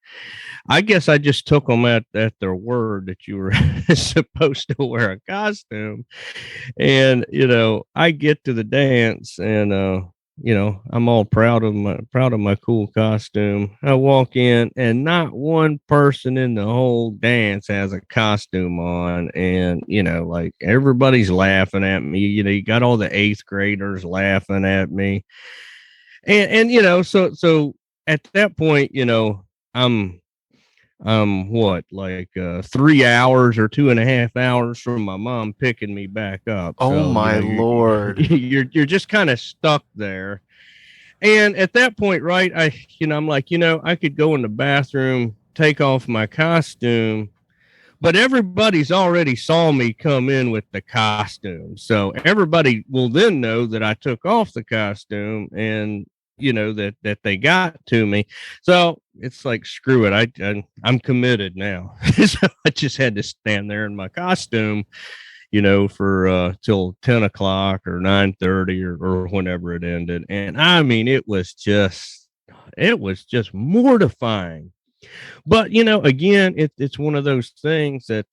I guess I just took them at their word that you were supposed to wear a costume. And, you know, I get to the dance, and, you know, I'm all proud of my cool costume. I walk in, and not one person in the whole dance has a costume on. And, you know, like everybody's laughing at me. You know, you got all the eighth graders laughing at me. And you know, so at that point, you know, I'm what, like 3 hours or 2.5 hours from my mom picking me back up. Oh So, my you know, Lord. you're just kind of stuck there. And at that point, right, I'm like, you know, I could go in the bathroom, take off my costume, but everybody's already saw me come in with the costume. So everybody will then know that I took off the costume, and you know that they got to me. So it's like, screw it. I'm committed now. So I just had to stand there in my costume, you know, for till 10 o'clock or 9:30 or whenever it ended. And I mean, it was just mortifying. But you know, again, it's one of those things that,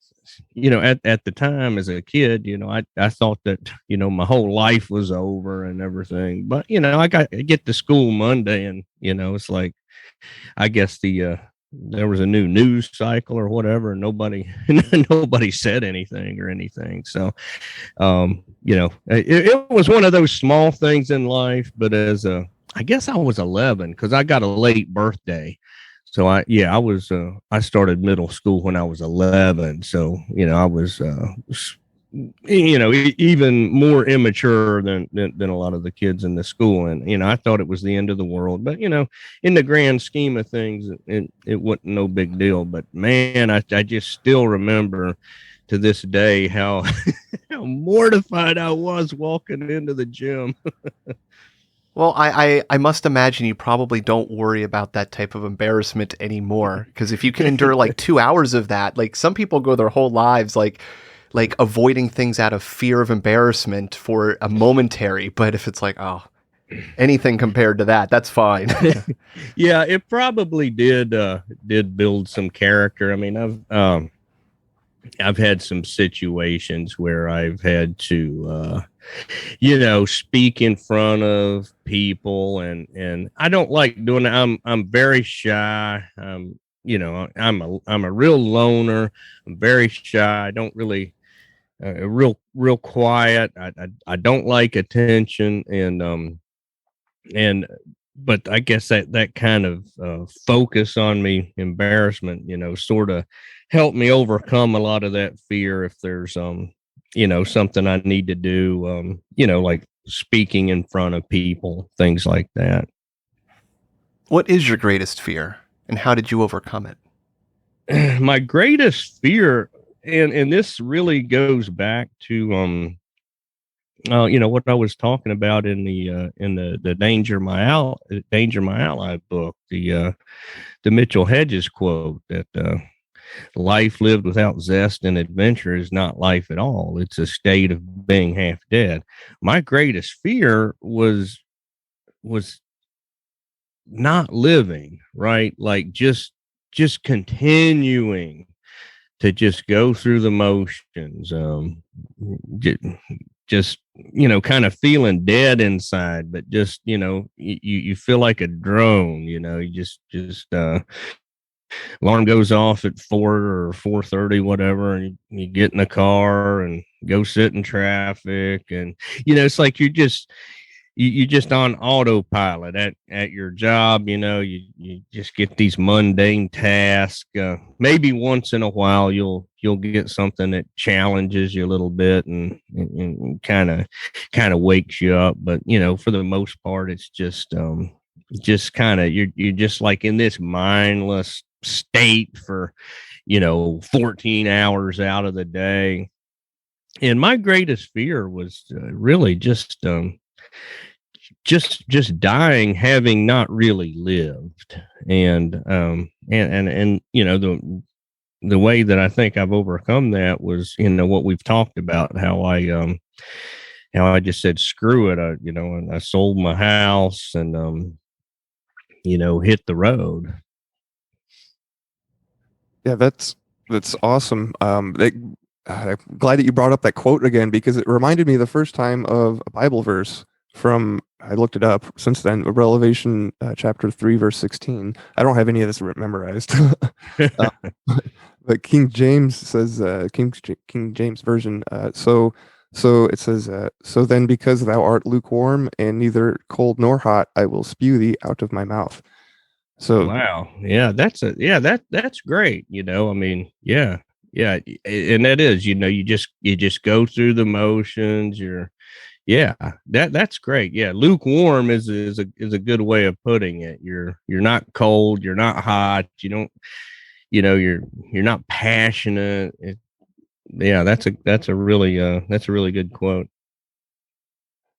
you know, at the time as a kid, you know, I thought that, you know, my whole life was over and everything. But you know, I get to school Monday, and you know, it's like, I guess there was a new news cycle or whatever, and nobody said anything or anything. So you know, it was one of those small things in life. But I guess I was 11 because I got a late birthday. So I started middle school when I was 11. So, you know, I was, you know, even more immature than a lot of the kids in the school. And, you know, I thought it was the end of the world, but, you know, in the grand scheme of things, it wasn't no big deal. But man, I just still remember to this day how, how mortified I was walking into the gym. Well, I must imagine you probably don't worry about that type of embarrassment anymore. Because if you can endure like 2 hours of that, like some people go their whole lives like avoiding things out of fear of embarrassment for a momentary. But if it's like, oh, anything compared to that, that's fine. Yeah, it probably did build some character. I mean, I've had some situations where I've had to you know, speak in front of people, and I don't like doing that. I'm very shy. I'm a real loner. I'm very shy. I don't really real quiet. I don't like attention, and but I guess that kind of focus on me, embarrassment, sort of helped me overcome a lot of that fear. If there's something I need to do, like speaking in front of people, things like that. What is your greatest fear, and how did you overcome it? My greatest fear, and this really goes back to what I was talking about in the Danger My Ally book, the Mitchell Hedges quote that life lived without zest and adventure is not life at all. It's a state of being half dead. My greatest fear was not living, right? Like just continuing to just go through the motions, just kind of feeling dead inside, but just you feel like a drone. You just alarm goes off at 4 or 4:30, whatever, and you get in the car and go sit in traffic, and it's like you're just on autopilot at your job. You just get these mundane tasks. Maybe once in a while you'll get something that challenges you a little bit and kind of wakes you up. But for the most part, it's just kind of you're just like in this mindless state for 14 hours out of the day. And my greatest fear was really just dying, having not really lived. And the way that I think I've overcome that was what we've talked about, how I just said screw it, and I sold my house and hit the road. Yeah, that's awesome. I'm glad that you brought up that quote again, because it reminded me the first time of a Bible verse from, I looked it up since then, Revelation chapter 3 verse 16. I don't have any of this memorized. But King James says, King James version, so it says, so then because thou art lukewarm and neither cold nor hot, I will spew thee out of my mouth. So wow, yeah, that's great. I mean, yeah, and that is, you just go through the motions. That's great. Yeah, lukewarm is a good way of putting it. You're not cold, you're not hot, you don't, you're not passionate. That's a really good quote.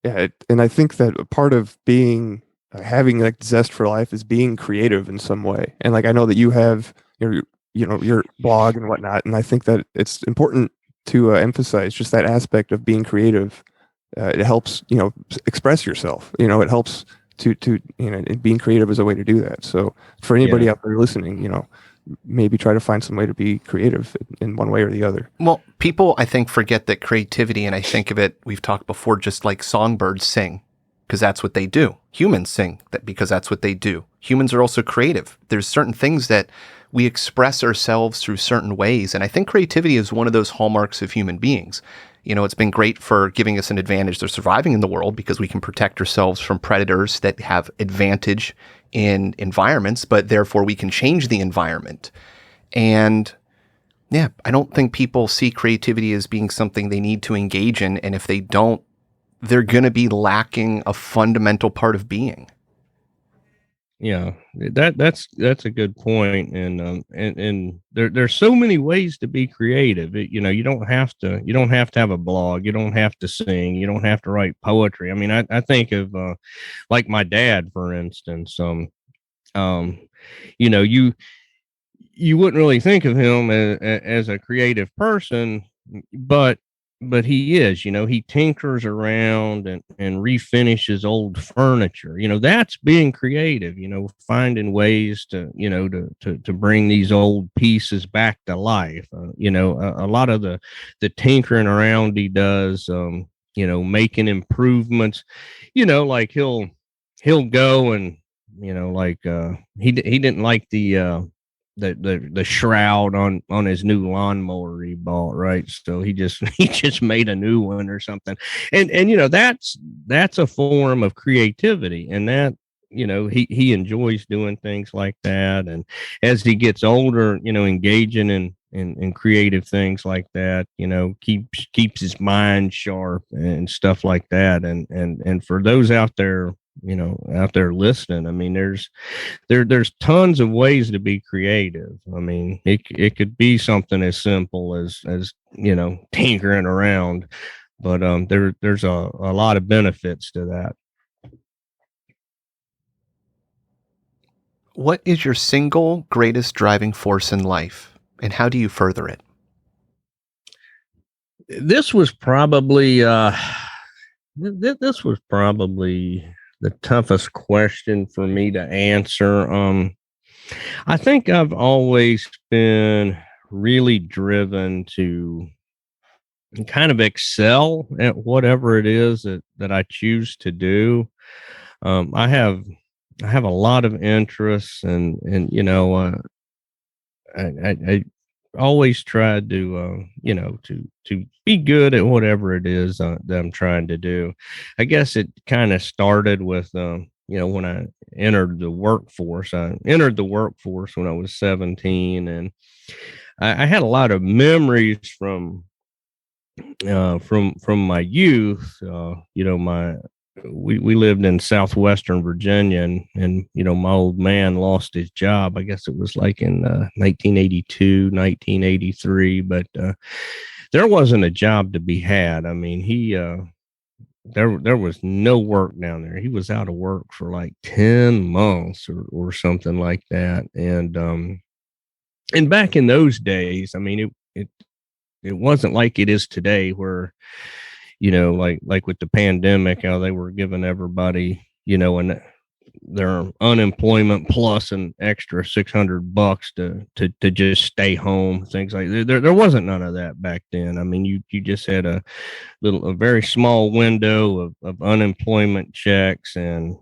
yeah, and I think that part of being having like zest for life is being creative in some way. And like I know that you have your blog and whatnot, and I think that it's important to emphasize just that aspect of being creative. It helps express yourself. It helps to being creative is a way to do that. So for anybody out there listening, maybe try to find some way to be creative in one way or the other. Well, people, I think, forget that creativity, and I think of it, we've talked before, just like songbirds sing, because that's what they do. Humans sing because that's what they do. Humans are also creative. There's certain things that we express ourselves through certain ways, and I think creativity is one of those hallmarks of human beings. It's been great for giving us an advantage to surviving in the world, because we can protect ourselves from predators that have advantage in environments, but therefore we can change the environment. And yeah, I don't think people see creativity as being something they need to engage in. And if they don't, they're going to be lacking a fundamental part of being. Yeah, that's a good point. And there's so many ways to be creative. You don't have to have a blog. You don't have to sing. You don't have to write poetry. I mean, I think of like my dad, for instance. You wouldn't really think of him as a creative person, but he is. He tinkers around and refinishes old furniture. That's being creative. Finding ways to bring these old pieces back to life. A lot of the tinkering around he does. Making improvements. Like he'll go and he didn't like the the shroud on his new lawnmower he bought, right? So he just made a new one or something. And that's a form of creativity, and that he enjoys doing things like that. And as he gets older, engaging in creative things like that, keeps his mind sharp and stuff like that. And for those out there listening, I mean, there's tons of ways to be creative. I mean, it could be something as simple as tinkering around, but there's a lot of benefits to that. What is your single greatest driving force in life, and how do you further it? This was probably this was probably the toughest question for me to answer. I think I've always been really driven to kind of excel at whatever it is that I choose to do. I have a lot of interests, and I always tried to to be good at whatever it is that I'm trying to do. I guess it kind of started with when I entered the workforce. I entered the workforce when I was 17, and I had a lot of memories from my youth. We lived in southwestern Virginia, and my old man lost his job. I guess it was like in 1982, 1983, but there wasn't a job to be had. I mean, there was no work down there. He was out of work for like 10 months or something like that. And back in those days, I mean, it wasn't like it is today, where like with the pandemic, how they were giving everybody, and their unemployment plus an extra $600 to just stay home, things like that. There wasn't none of that back then. I mean, you just had a very small window of unemployment checks, and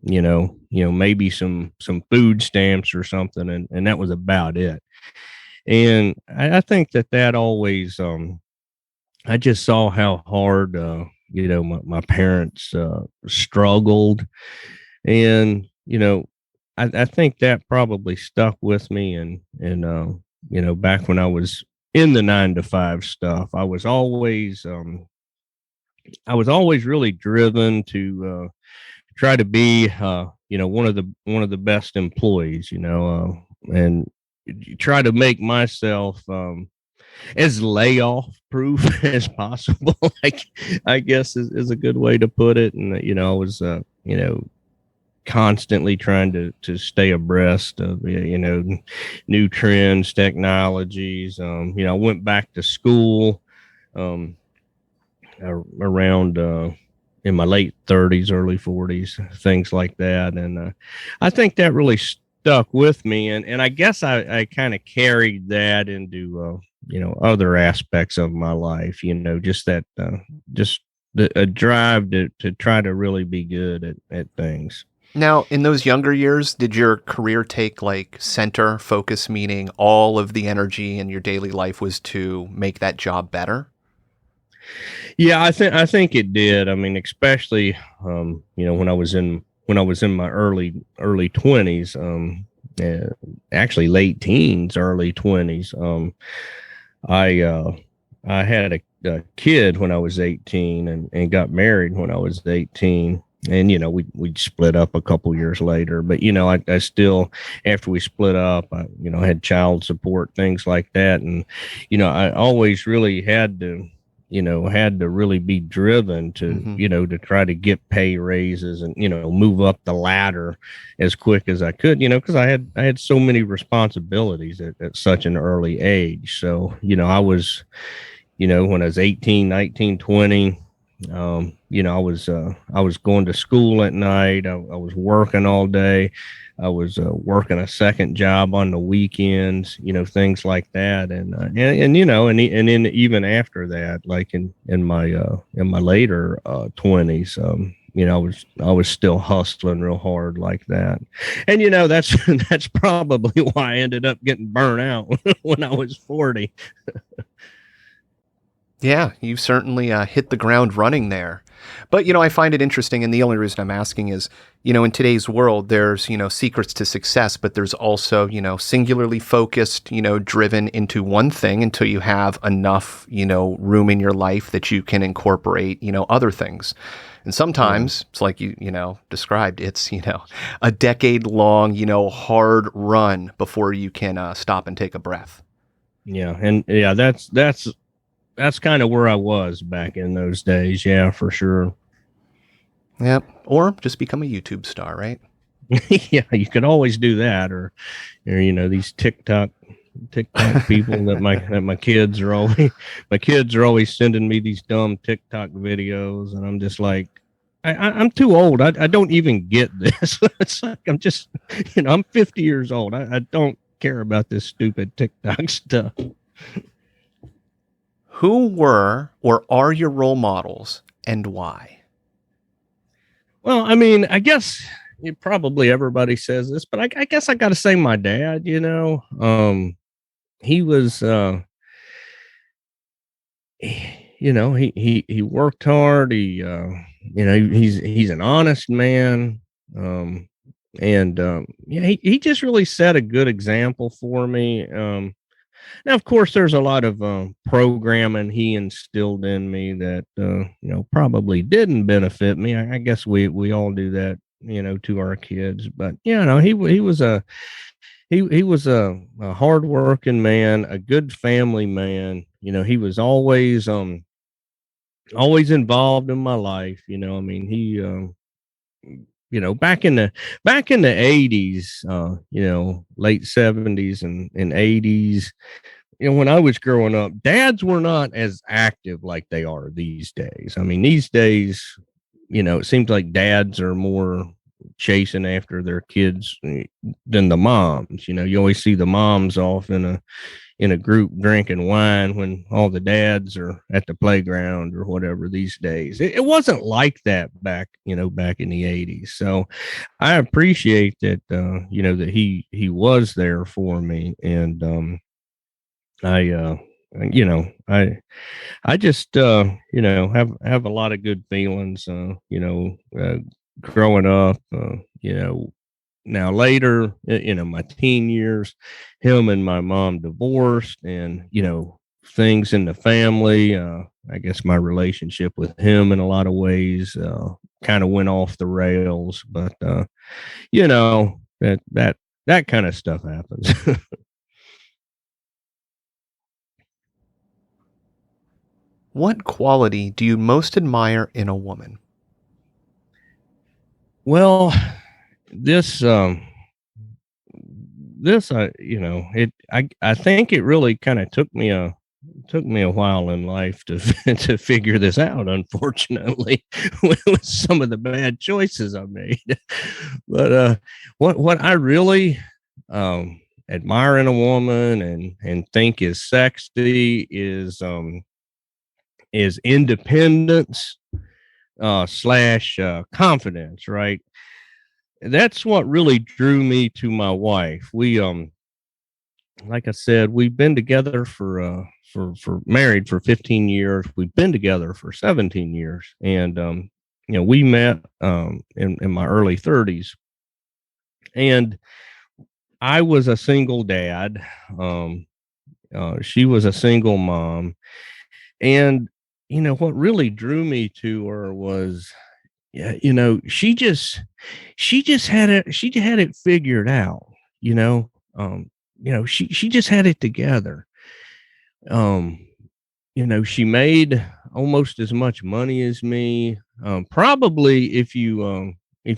maybe some food stamps or something, and that was about it. And I think that always I just saw how hard, my parents struggled. And, I think that probably stuck with me. And back when I was in the 9-to-5 stuff, I was always really driven to try to be, one of the best employees, and try to make myself, as layoff proof as possible, I guess is a good way to put it. And, I was, constantly trying to stay abreast of, new trends, technologies. I went back to school, around, in my late 30s, early 40s, things like that. And, I think that really stuck with me. And I guess I kind of carried that into, other aspects of my life, just that, a drive to try to really be good at things. Now, in those younger years, did your career take like center focus, meaning all of the energy in your daily life was to make that job better? Yeah, I think it did. I mean, especially, when I was in my early 20s, actually late teens, early 20s. I had a kid when I was 18, and got married when I was 18. And, we split up a couple years later, but, I still, after we split up, I had child support, things like that. And, I always really had to really be driven to, to try to get pay raises and, move up the ladder as quick as I could, because I had so many responsibilities at such an early age. So, I was, when I was 18, 19, 20, I was going to school at night. I was working all day. I was working a second job on the weekends, things like that. And then even after that, like in my later 20s, I was still hustling real hard like that. And, that's probably why I ended up getting burnt out when I was 40. Yeah, you've certainly hit the ground running there. But, I find it interesting, and the only reason I'm asking is, in today's world, there's, secrets to success, but there's also, singularly focused, driven into one thing until you have enough, room in your life that you can incorporate, other things. And sometimes it's like you described, it's, a decade long, hard run before you can stop and take a breath. Yeah. And yeah, that's kind of where I was back in those days. Yeah, for sure. Yep. Or just become a YouTube star, right? Yeah, you could always do that, or these TikTok people that my kids are always sending me these dumb TikTok videos, and I'm just like, I'm too old. I don't even get this. It's like I'm just, I'm 50 years old. I don't care about this stupid TikTok stuff. Who were or are your role models, and why? Well, I mean, I guess probably everybody says this, but I guess I got to say my dad. He was, he worked hard. He's an honest man. He just really set a good example for me. Now, of course, there's a lot of programming he instilled in me that probably didn't benefit me. I guess we all do that, to our kids. But he was a hardworking man, a good family man. He was always involved in my life. I mean, he back in the 80s, late 70s and 80s, when I was growing up, dads were not as active like they are these days. I mean, these days, it seems like dads are more chasing after their kids than the moms. You always see the moms off in a group drinking wine when all the dads are at the playground or whatever these days. It wasn't like that back in the 80s. So I appreciate that, that he was there for me. And, I just, have a lot of good feelings, growing up, now later, my teen years, him and my mom divorced, and, things in the family, I guess my relationship with him in a lot of ways, kind of went off the rails, but, that kind of stuff happens. What quality do you most admire in a woman? Well, I think it really kind of took me a while in life to to figure this out, unfortunately, with some of the bad choices I made. But what I really admire in a woman and think is sexy is independence slash confidence, right? That's what really drew me to my wife. We like I said, we've been together for married for 15 years. We've been together for 17 years, and we met in my early 30s, and I was a single dad. She was a single mom, and what really drew me to her was, she just had it figured out. She just had it together. She made almost as much money as me. Probably if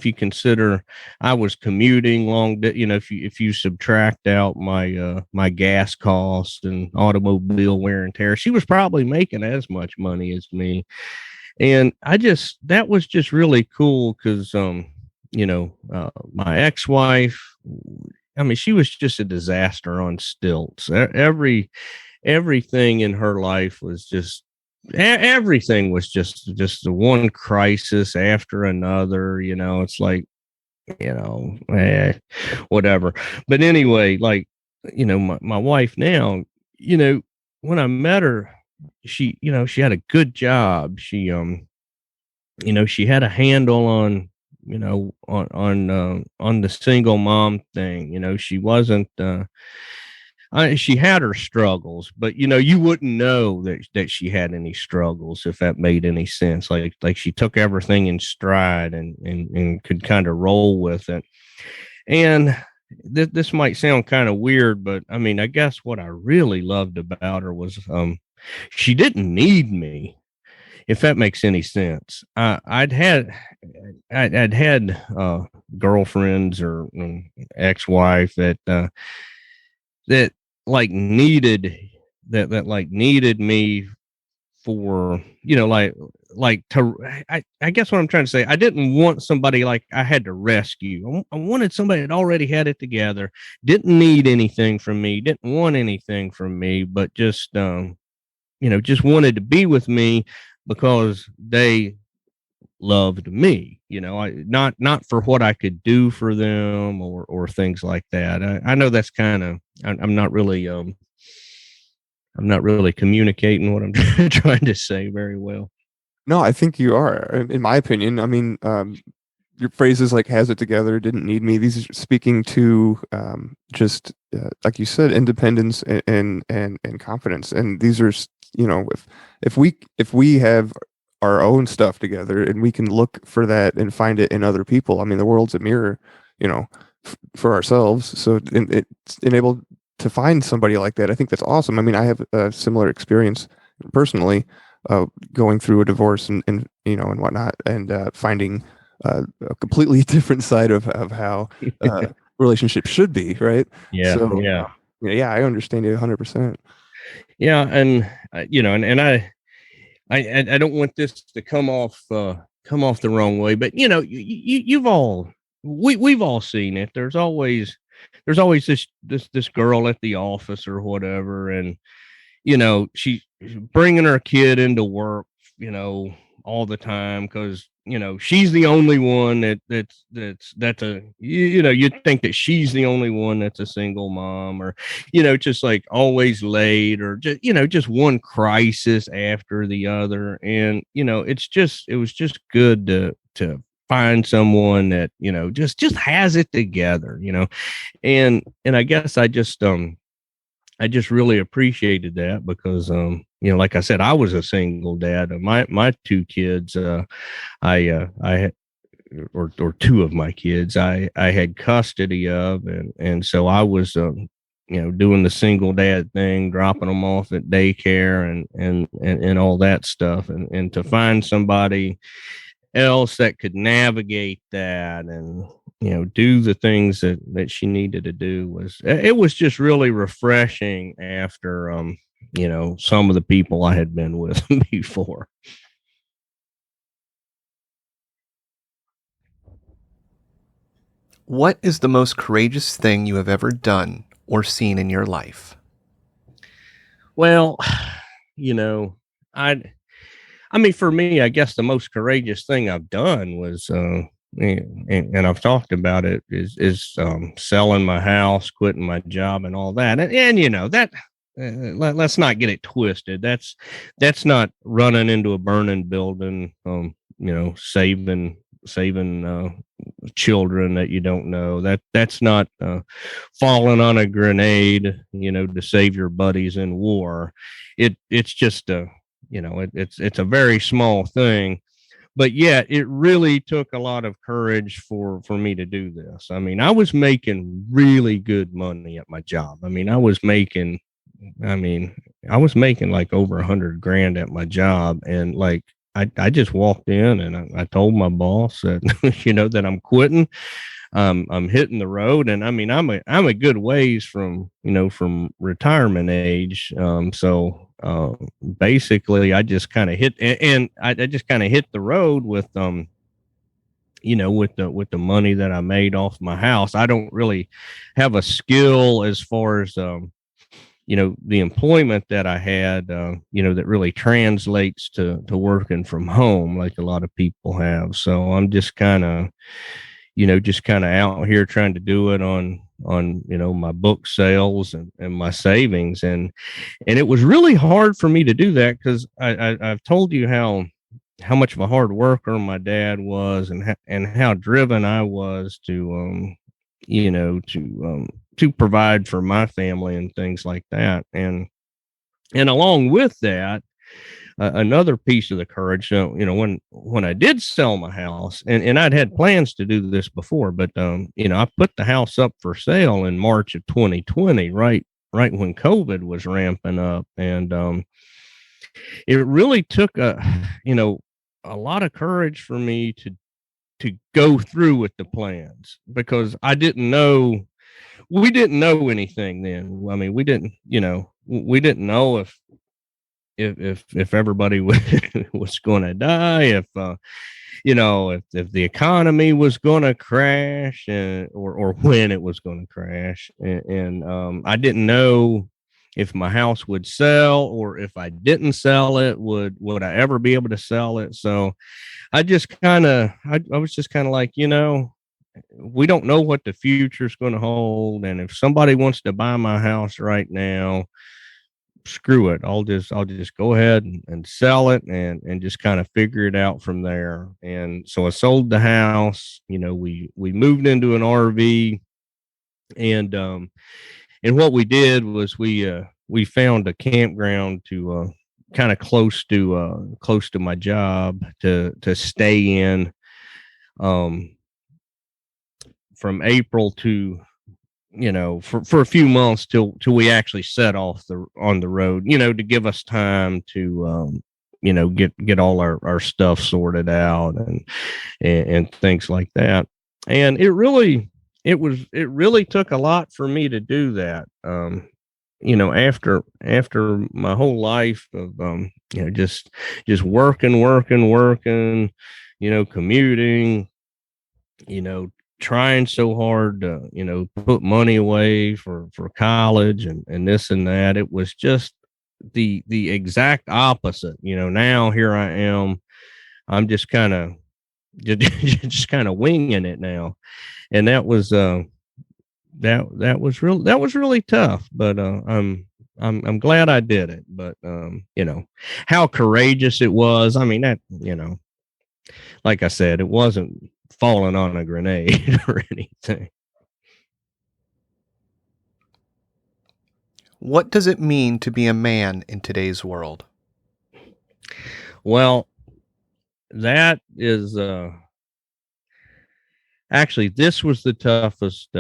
you consider I was commuting long, if you subtract out my gas costs and automobile wear and tear, she was probably making as much money as me. And that was just really cool because, my ex-wife, I mean, she was just a disaster on stilts. Everything in her life was just everything was just the one crisis after another. It's like, whatever. But anyway, like, my wife now, when I met her, she had a good job. She had a handle on, on the single mom thing. She wasn't, she had her struggles, but you wouldn't know that she had any struggles, if that made any sense. Like she took everything in stride and could kind of roll with it. And this might sound kind of weird, but I mean, I guess what I really loved about her was she didn't need me, if that makes any sense. I'd had girlfriends or ex-wife that like needed like needed me for, I guess what I'm trying to say, I didn't want somebody like I had to rescue. I wanted somebody that already had it together, didn't need anything from me, didn't want anything from me, but just just wanted to be with me because they loved me. Not for what I could do for them or things like that. I know that's kind of, I'm not really communicating what I'm trying to say very well. No, I think you are, in my opinion. I mean, your phrases like "has it together," "didn't need me," these are speaking to just like you said, independence and confidence. And these are, if we have our own stuff together and we can look for that and find it in other people. I mean, the world's a mirror, for ourselves. So it's able to find somebody like that. I think that's awesome. I mean, I have a similar experience personally, going through a divorce and and whatnot, and finding a completely different side of how relationships should be, right? Yeah. So, yeah. I understand you 100%. Yeah. And and I don't want this to come off the wrong way, but we've all seen it. There's always this girl at the office or whatever, and she's bringing her kid into work, all the time, because she's the only one that's a, you'd think that she's the only one that's a single mom, or just like always late, or just one crisis after the other. And it was just good to find someone that just has it together, and I guess I just really appreciated that, because like I said, I was a single dad. My two kids, I had, or two of my kids, I had custody of, and so I was doing the single dad thing, dropping them off at daycare and all that stuff, and to find somebody else that could navigate that and do the things that she needed to do was just really refreshing after some of the people I had been with before. What is the most courageous thing you have ever done or seen in your life? Well, I mean, for me, I guess the most courageous thing I've done was, and I've talked about it, is selling my house, quitting my job, and all that. And that, let's not get it twisted. That's not running into a burning building, saving children that you don't know. That's not falling on a grenade, to save your buddies in war. It's just it's a very small thing, but yet it really took a lot of courage for me to do this. I mean, I was making really good money at my job. I mean, I was making like over $100,000 at my job, and like I just walked in and I told my boss that that I'm quitting. I'm hitting the road, and I mean, I'm a good ways from retirement age. So basically I just kind of hit, and I just kind of hit the road with with the money that I made off my house. I don't really have a skill as far as the employment that I had, that really translates to working from home like a lot of people have. So I'm just kind of, out here trying to do it on, my book sales and my savings. And it was really hard for me to do that because I've told you how much of a hard worker my dad was and how driven I was to provide for my family and things like that. And along with that, another piece of the courage, when I did sell my house, and I'd had plans to do this before, but I put the house up for sale in March of 2020, right when COVID was ramping up, and it really took a lot of courage for me to go through with the plans because we didn't know anything then. I mean, we didn't know if everybody was going to die, if the economy was going to crash, or when it was going to crash, and I didn't know if my house would sell, or if I didn't sell it, would I ever be able to sell it? So I just I was just kind of like, we don't know what the future is going to hold, and if somebody wants to buy my house right now, screw it. I'll just go ahead and sell it and just kind of figure it out from there. And so I sold the house. We moved into an RV, and what we did was we found a campground to kind of close to my job to stay in from April to for a few months till we actually set off on the road, to give us time to get all our stuff sorted out and things like that. And it really took a lot for me to do that. After my whole life of just working, commuting, trying so hard to put money away for college and this and that. It was just the exact opposite. Now here I am, I'm just kind of winging it now, and that was really tough, but I'm glad I did it. But how courageous it was. I mean, that like I said, it wasn't falling on a grenade or anything. What does it mean to be a man in today's world? Well, that is actually, this was the toughest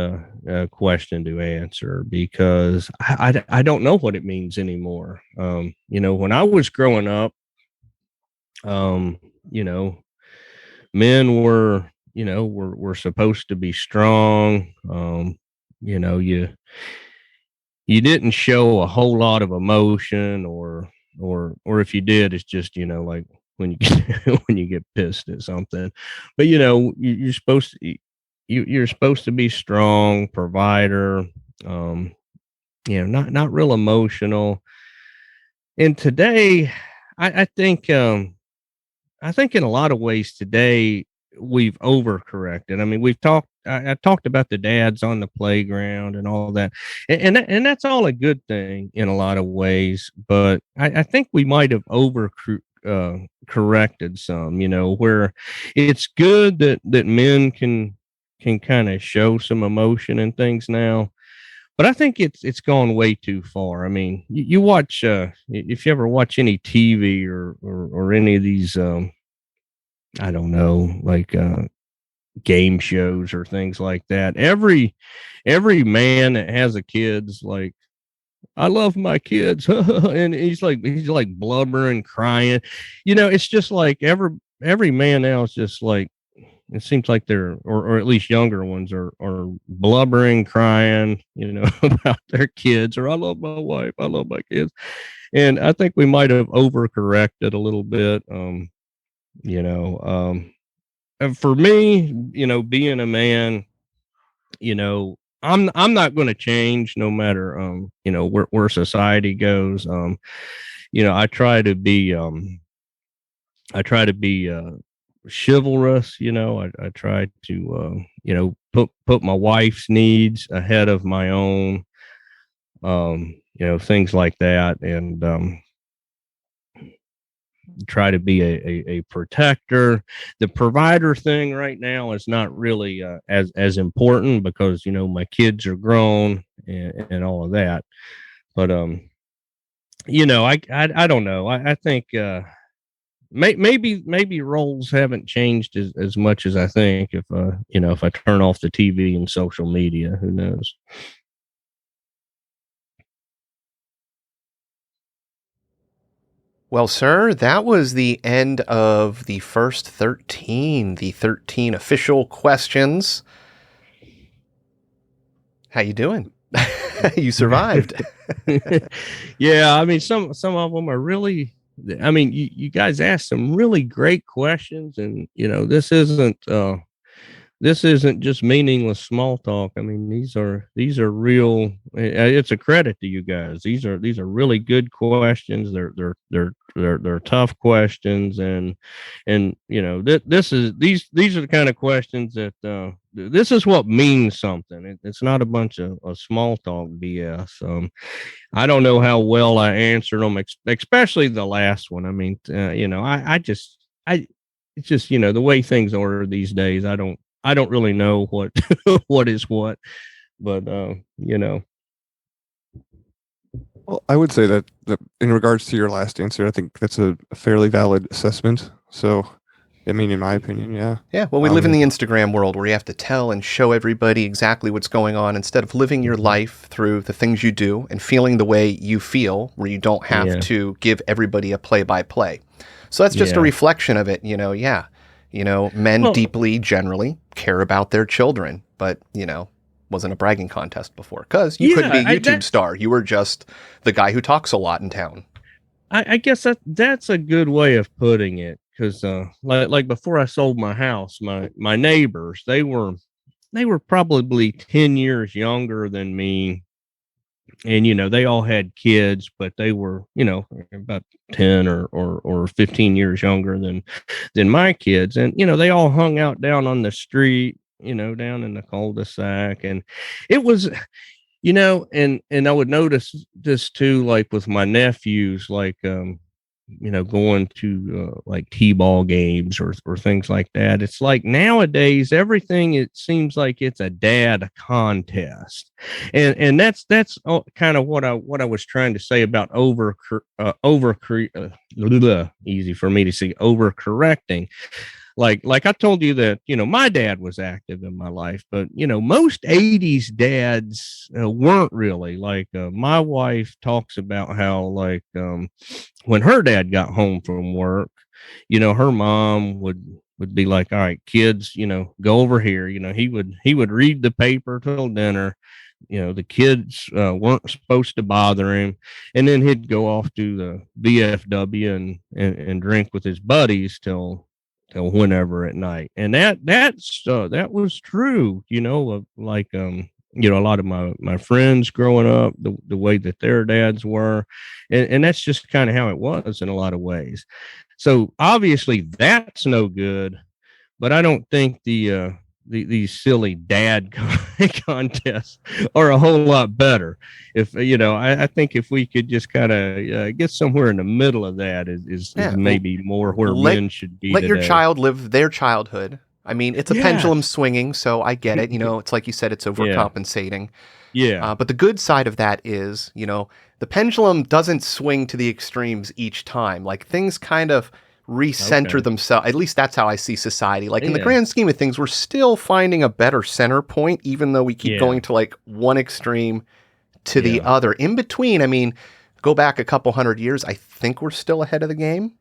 question to answer because I don't know what it means anymore. When I was growing up, men were supposed to be strong. You didn't show a whole lot of emotion, or if you did, it's just like when you get when you get pissed at something. But you're supposed to be strong, provider. Not real emotional. And today, I think in a lot of ways today we've overcorrected. I mean, I talked about the dads on the playground and all that, and that's all a good thing in a lot of ways. But I think we might have corrected some, where it's good that men can kind of show some emotion and things now. But I think it's gone way too far. I mean, you watch if you ever watch any TV or any of these I don't know, like game shows or things like that. Every man that has a kid's like, I love my kids, and he's like blubbering, crying. It's just like every man now is just like, it seems like they're, or at least younger ones are blubbering, crying, about their kids, or I love my wife, I love my kids. And I think we might have overcorrected a little bit. And for me, being a man, I'm not going to change no matter where society goes. I try to be chivalrous. I try to put my wife's needs ahead of my own. Things like that, and try to be a protector. The provider thing right now is not really as important because my kids are grown and all of that. But I don't know. I think maybe roles haven't changed as much as I think. If I turn off the TV and social media, who knows? Well, sir, that was the end of the first 13, the 13 official questions. How you doing? You survived. Yeah, I mean, some of them are really. I mean, you guys asked some really great questions, and this isn't just meaningless small talk. I mean, these are real. It's a credit to you guys. These are really good questions. They're tough questions, and these are the kind of questions that this is what means something. It's not a bunch of small talk BS. I don't know how well I answered them, especially the last one. I mean, it's just the way things are these days. I don't really know what what is what, but Well, I would say that in regards to your last answer, I think that's a fairly valid assessment. So, I mean, in my opinion, yeah. Yeah, well, we live in the Instagram world where you have to tell and show everybody exactly what's going on instead of living your life through the things you do and feeling the way you feel, where you don't have to give everybody a play-by-play. So that's just a reflection of it, men deeply, generally, care about their children, but, wasn't a bragging contest before because you couldn't be a YouTube star. You were just the guy who talks a lot in town. I guess that's a good way of putting it. Because like before I sold my house, my neighbors, they were probably 10 years younger than me. And, they all had kids, but they were, about 10 or 15 years younger than my kids. And, they all hung out down on the street, down in the cul-de-sac. And it was, and I would notice this too, like with my nephews, like, going to like T-ball games or things like that. It's like nowadays everything, it seems like it's a dad contest, and that's kind of what I was trying to say about easy for me to see, overcorrecting. Like I told you that, my dad was active in my life, but, most 80s dads weren't really. Like my wife talks about how, like, when her dad got home from work, her mom would be like, all right, kids, go over here. He would read the paper till dinner. The kids weren't supposed to bother him. And then he'd go off to the VFW and drink with his buddies till whenever at night. And that was true, like, a lot of my friends growing up, the way that their dads were. And that's just kind of how it was in a lot of ways. So obviously that's no good, but I don't think these silly dad contests are a whole lot better. If I think if we could just kind of get somewhere in the middle of that is maybe more where men should be. Let your child live their childhood. I mean, it's a pendulum swinging, so I get it. It's like you said, it's overcompensating. Yeah. But the good side of that is, the pendulum doesn't swing to the extremes each time. Like things kind of recenter themselves. At least that's how I see society. Like in the grand scheme of things, we're still finding a better center point, even though we keep going to like one extreme to the other. In between, I mean, go back a couple hundred years, I think we're still ahead of the game.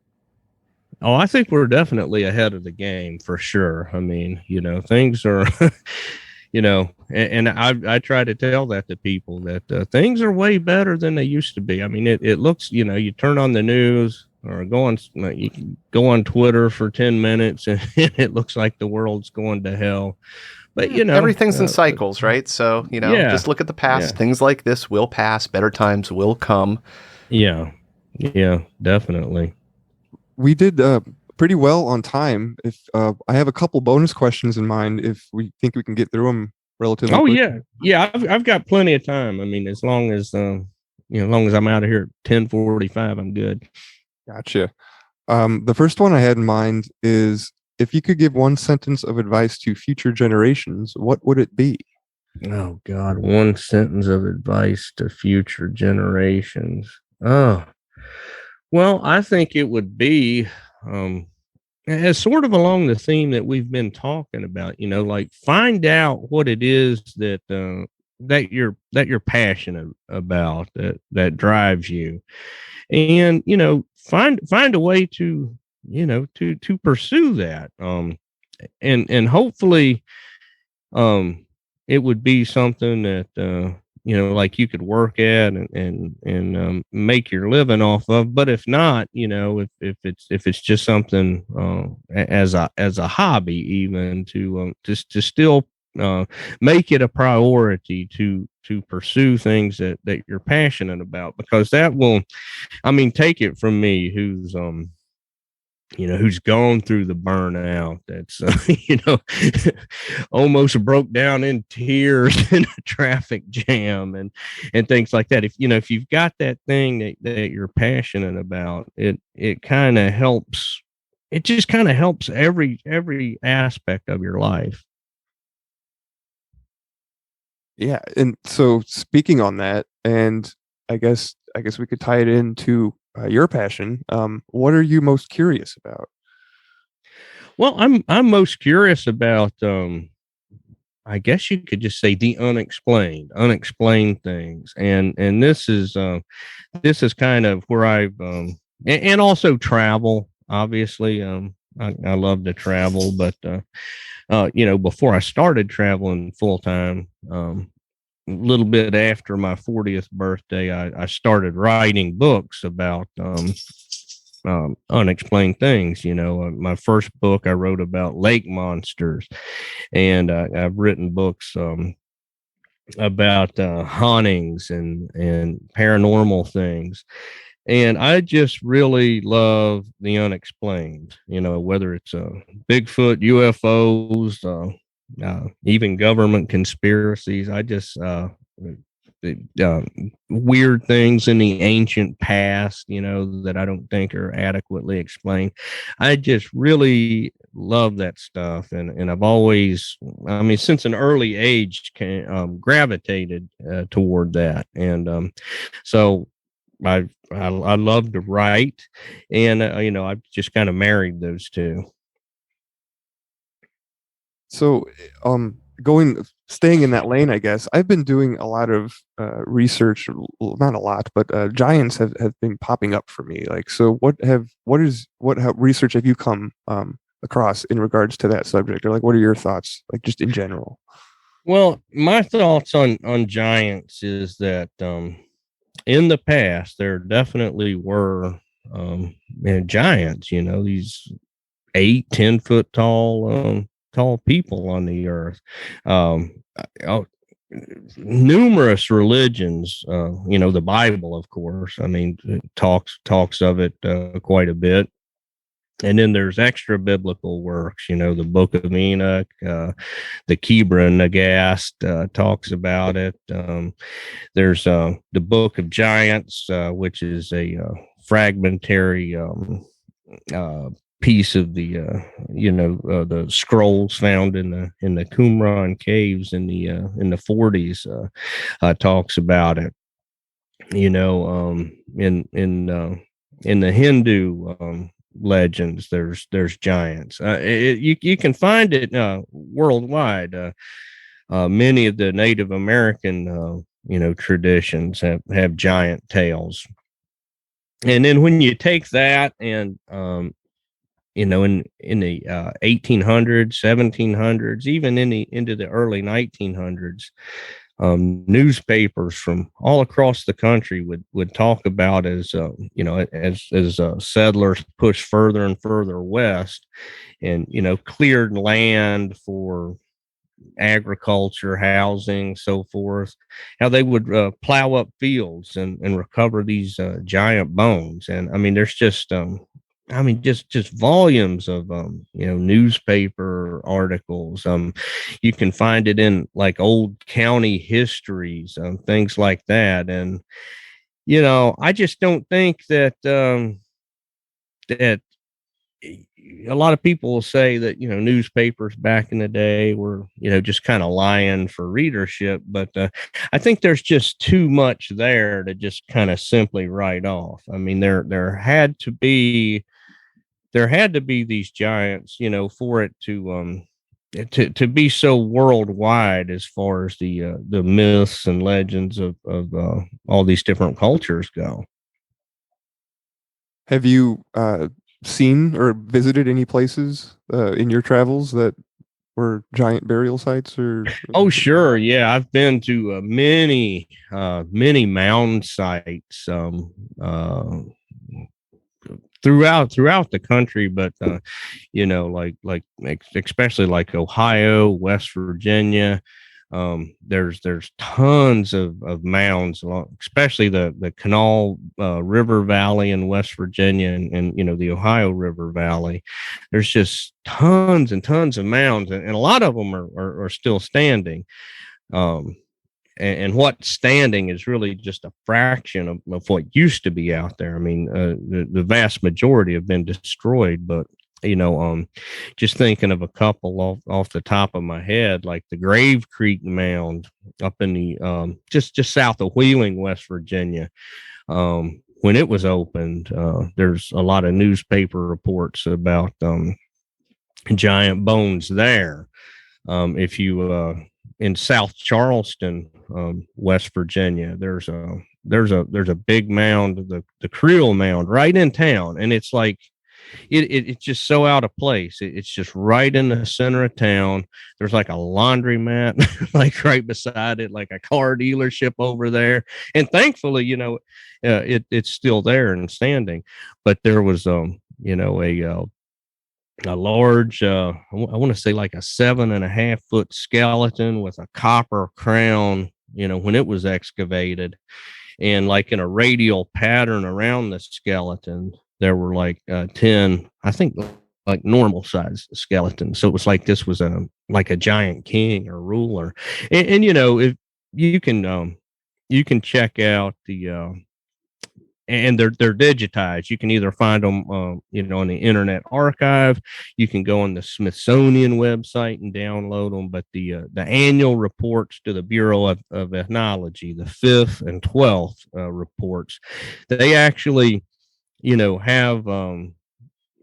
Oh, I think we're definitely ahead of the game for sure. I mean, things are, and I try to tell that to people that things are way better than they used to be. I mean, it looks, you turn on the news, or you can go on Twitter for 10 minutes and it looks like the world's going to hell. But you know, everything's in cycles, right? So, yeah, just look at the past. yeah. Things like this will pass. Better times will come. Yeah, definitely. We did pretty well on time. If I have a couple bonus questions in mind, if we think we can get through them relatively Oh quick. yeah. I've got plenty of time. I mean, as long as as long as I'm out of here at 10:45, I'm good. Gotcha. The first one I had in mind is, if you could give one sentence of advice to future generations, what would it be? Oh God, one sentence of advice to future generations. Oh, well, I think it would be as sort of along the theme that we've been talking about, like find out what it is that you're passionate about, that drives you, and find a way to to pursue that, and hopefully it would be something that like you could work at and make your living off of. But if not, if it's just something as a hobby, even to still make it a priority to pursue things that you're passionate about, because that will, I mean, take it from me, who's gone through the burnout, that's almost broke down in tears in a traffic jam and things like that. If you've got that thing that you're passionate about, it kind of helps. It just kind of helps every aspect of your life. Yeah, and so speaking on that, and I guess we could tie it into your passion. What are you most curious about? Well, I'm most curious about I guess you could just say the unexplained things, and this is kind of where I've and also travel. Obviously, I love to travel, but before I started traveling full time, a little bit after my 40th birthday, I started writing books about unexplained things. My first book I wrote about lake monsters, and I've written books about hauntings and paranormal things. And I just really love the unexplained, whether it's Bigfoot, UFOs, even government conspiracies. I just weird things in the ancient past, that I don't think are adequately explained. I just really love that stuff, and I've always, I mean, since an early age, gravitated toward that, and so I love to write, and I've just kind of married those two. So, staying in that lane, I guess I've been doing a lot of research. Well, not a lot, but giants have been popping up for me. Like, so what research have you come across in regards to that subject, or like, what are your thoughts, like, just in general? Well, my thoughts on giants is that in the past there definitely were giants. These 8-10 foot tall people on the earth. Uh, Numerous religions, the Bible, of course, I mean, talks of it quite a bit. And then there's extra biblical works, the Book of Enoch, the Kebra Nagast talks about it. There's the Book of Giants, which is a fragmentary piece of the the scrolls found in the Qumran caves in the 40s, talks about it. In the Hindu legends, there's giants. You can find it worldwide. Many of the Native American traditions have giant tales. And then when you take that and in the 1800s, 1700s, even into the early 1900s, newspapers from all across the country would talk about, as settlers pushed further and further west, and cleared land for agriculture, housing, so forth, how they would plow up fields and recover these giant bones. And I mean, there's just just volumes of newspaper articles. You can find it in like old county histories, things like that. And I just don't think that that a lot of people will say that newspapers back in the day were just kind of lying for readership, but I think there's just too much there to just kind of simply write off. I mean, there had to be these giants, for it to be so worldwide as far as the myths and legends of all these different cultures go. Have you seen or visited any places in your travels that were giant burial sites? Or oh, sure, yeah, I've been to many mound sites throughout the country, but like especially like Ohio, West Virginia. There's tons of mounds, especially the Canal River Valley in West Virginia, and the Ohio River Valley. There's just tons and tons of mounds, and a lot of them are still standing. And what's standing is really just a fraction of what used to be out there. I mean, the vast majority have been destroyed, but just thinking of a couple off the top of my head, like the Grave Creek Mound up in the just south of Wheeling, West Virginia. When it was opened, there's a lot of newspaper reports about giant bones there. If you in South Charleston, West Virginia, there's a big mound, the Creel Mound, right in town, and it's like it's just so out of place. It's just right in the center of town. There's like a laundromat like right beside it, like a car dealership over there, and thankfully, it's still there and standing. But there was a large, I want to say like a 7.5 foot skeleton with a copper crown, when it was excavated, and like in a radial pattern around the skeleton, there were like 10, I think, like normal size skeletons. So it was like this was like a giant king or ruler. And if you can check out the and they're digitized. You can either find them, on the Internet Archive. You can go on the Smithsonian website and download them. But the annual reports to the Bureau of Ethnology, the 5th and 12th reports, they actually, have a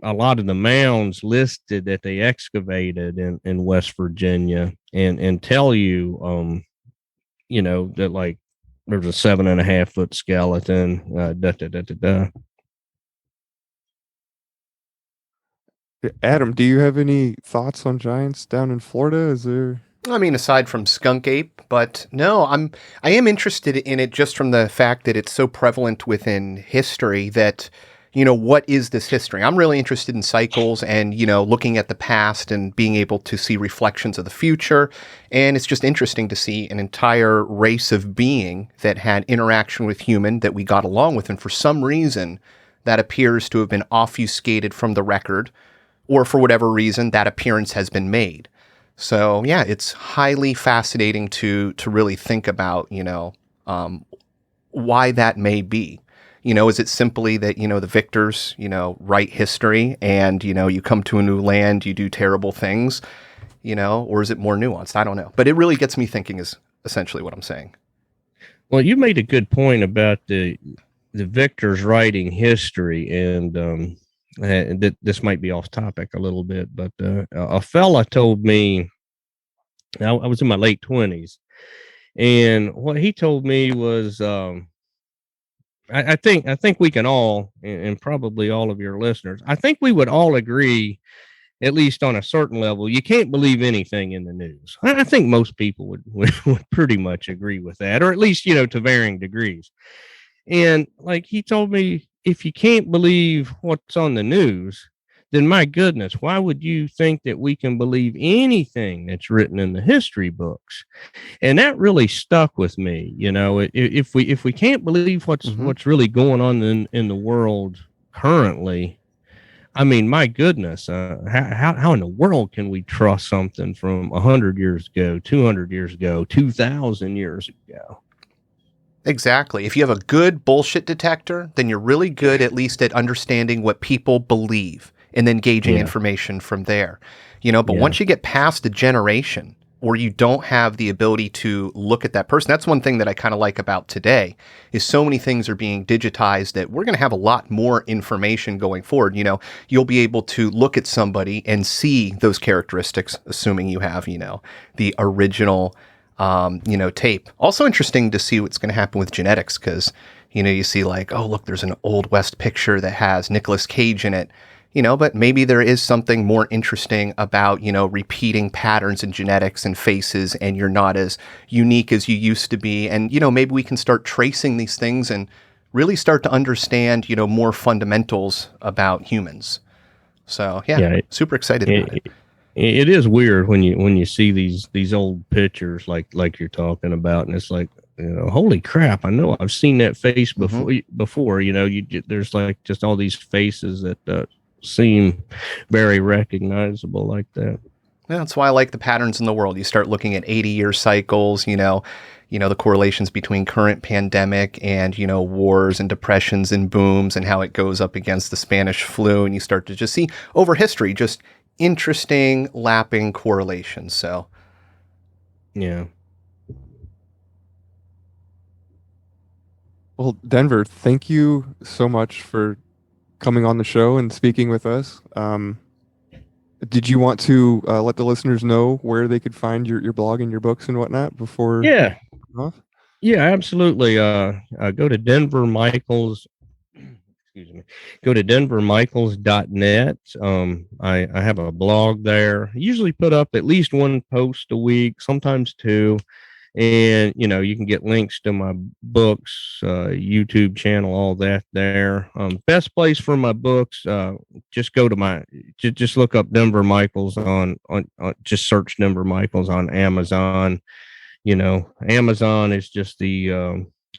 lot of the mounds listed that they excavated in West Virginia, and tell you, that like there's a 7.5 foot skeleton. Adam, do you have any thoughts on giants down in Florida? Is there? I mean, aside from skunk ape, but no, I am interested in it just from the fact that it's so prevalent within history that, what is this history? I'm really interested in cycles and, looking at the past and being able to see reflections of the future. And it's just interesting to see an entire race of being that had interaction with human that we got along with. And for some reason, that appears to have been obfuscated from the record, or for whatever reason, that appearance has been made. So yeah, it's highly fascinating to really think about, why that may be. Is it simply that, the victors, write history and, you come to a new land, you do terrible things, or is it more nuanced? I don't know. But it really gets me thinking is essentially what I'm saying. Well, you made a good point about the victors writing history, and this might be off topic a little bit, but a fella told me, I was in my late 20s, and what he told me was, I think we can all, and probably all of your listeners, I think we would all agree, at least on a certain level, you can't believe anything in the news. I think most people would pretty much agree with that, or at least, to varying degrees. And like he told me, if you can't believe what's on the news, then my goodness, why would you think that we can believe anything that's written in the history books? And that really stuck with me. You know, if we can't believe what's really going on in the world currently, I mean, my goodness, how in the world can we trust something from 100 years ago, 200 years ago, 2,000 years ago? Exactly. If you have a good bullshit detector, then you're really good at least at understanding what people believe and then gauging information from there. You know, but once you get past a generation, or you don't have the ability to look at that person, that's one thing that I kind of like about today, is so many things are being digitized that we're going to have a lot more information going forward. You know, you'll be able to look at somebody and see those characteristics, assuming you have, you know, the original tape. Also interesting to see what's going to happen with genetics, because, you know, you see like, oh, look, there's an Old West picture that has Nicolas Cage in it, you know, but maybe there is something more interesting about, you know, repeating patterns in genetics and faces, and you're not as unique as you used to be. And, you know, maybe we can start tracing these things and really start to understand, you know, more fundamentals about humans. So, super excited about it. It is weird when you see these old pictures like you're talking about, and it's like, you know, holy crap! I know I've seen that face before. You know, there's like just all these faces that seem very recognizable like that. Yeah, that's why I like the patterns in the world. You start looking at 80-year cycles. You know, the correlations between current pandemic and, you know, wars and depressions and booms, and how it goes up against the Spanish flu, and you start to just see over history just interesting lapping correlations. So yeah. Well, Denver, thank you so much for coming on the show and speaking with us. Did you want to let the listeners know where they could find your blog and your books and whatnot before? Yeah, absolutely. Go to Denver Michaels. Excuse me. Go to denvermichaels.net. I have a blog there. I usually put up at least one post a week, sometimes two. And, you know, you can get links to my books, YouTube channel, all that there. Best place for my books, just go to just look up Denver Michaels on just search Denver Michaels on Amazon. You know, Amazon is just